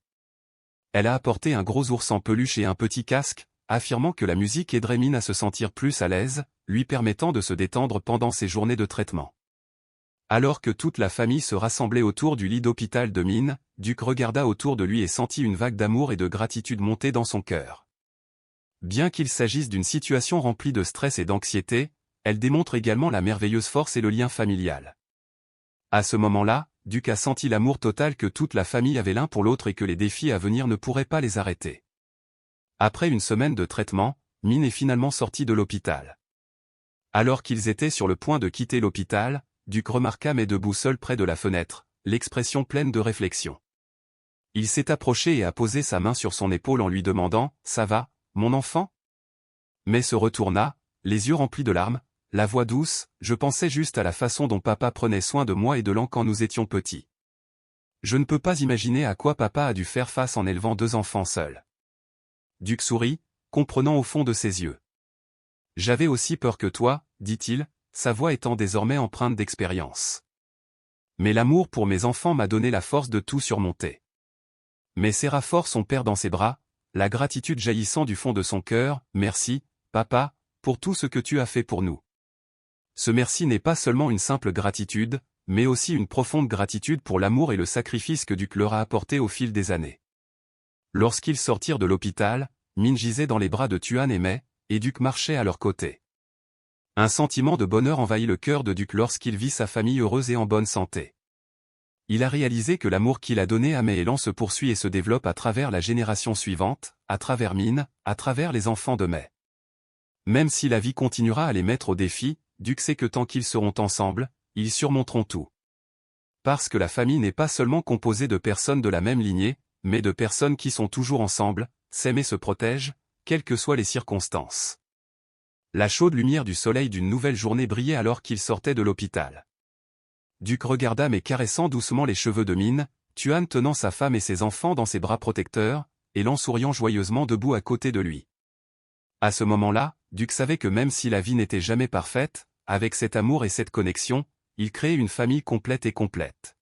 Elle a apporté un gros ours en peluche et un petit casque, affirmant que la musique aiderait Min à se sentir plus à l'aise, lui permettant de se détendre pendant ses journées de traitement. Alors que toute la famille se rassemblait autour du lit d'hôpital de Min, Duc regarda autour de lui et sentit une vague d'amour et de gratitude monter dans son cœur. Bien qu'il s'agisse d'une situation remplie de stress et d'anxiété, elle démontre également la merveilleuse force et le lien familial. À ce moment-là, Duc a senti l'amour total que toute la famille avait l'un pour l'autre et que les défis à venir ne pourraient pas les arrêter. Après une semaine de traitement, Min est finalement sorti de l'hôpital. Alors qu'ils étaient sur le point de quitter l'hôpital, Duc remarqua Mai debout seul près de la fenêtre, l'expression pleine de réflexion. Il s'est approché et a posé sa main sur son épaule en lui demandant « Ça va, mon enfant ?» Mai se retourna, les yeux remplis de larmes, la voix douce, « Je pensais juste à la façon dont papa prenait soin de moi et de Lan quand nous étions petits. Je ne peux pas imaginer à quoi papa a dû faire face en élevant 2 enfants seuls. » Duc sourit, comprenant au fond de ses yeux. « J'avais aussi peur que toi, dit-il, sa voix étant désormais empreinte d'expérience. Mais l'amour pour mes enfants m'a donné la force de tout surmonter. » Mais serra fort son père dans ses bras, la gratitude jaillissant du fond de son cœur, « Merci, papa, pour tout ce que tu as fait pour nous. » Ce merci n'est pas seulement une simple gratitude, mais aussi une profonde gratitude pour l'amour et le sacrifice que Duc leur a apporté au fil des années. Lorsqu'ils sortirent de l'hôpital, Min gisait dans les bras de Tuan et Mai, et Duc marchait à leur côté. Un sentiment de bonheur envahit le cœur de Duc lorsqu'il vit sa famille heureuse et en bonne santé. Il a réalisé que l'amour qu'il a donné à Mai et Lan se poursuit et se développe à travers la génération suivante, à travers Min, à travers les enfants de Mai. Même si la vie continuera à les mettre au défi, Duc sait que tant qu'ils seront ensemble, ils surmonteront tout. Parce que la famille n'est pas seulement composée de personnes de la même lignée, mais de personnes qui sont toujours ensemble, s'aiment et se protègent, quelles que soient les circonstances. La chaude lumière du soleil d'une nouvelle journée brillait alors qu'ils sortaient de l'hôpital. Duc regarda mais caressant doucement les cheveux de Min, Tuan tenant sa femme et ses enfants dans ses bras protecteurs, et Lan souriant joyeusement debout à côté de lui. À ce moment-là, Duc savait que même si la vie n'était jamais parfaite, avec cet amour et cette connexion, il créait une famille complète et complète.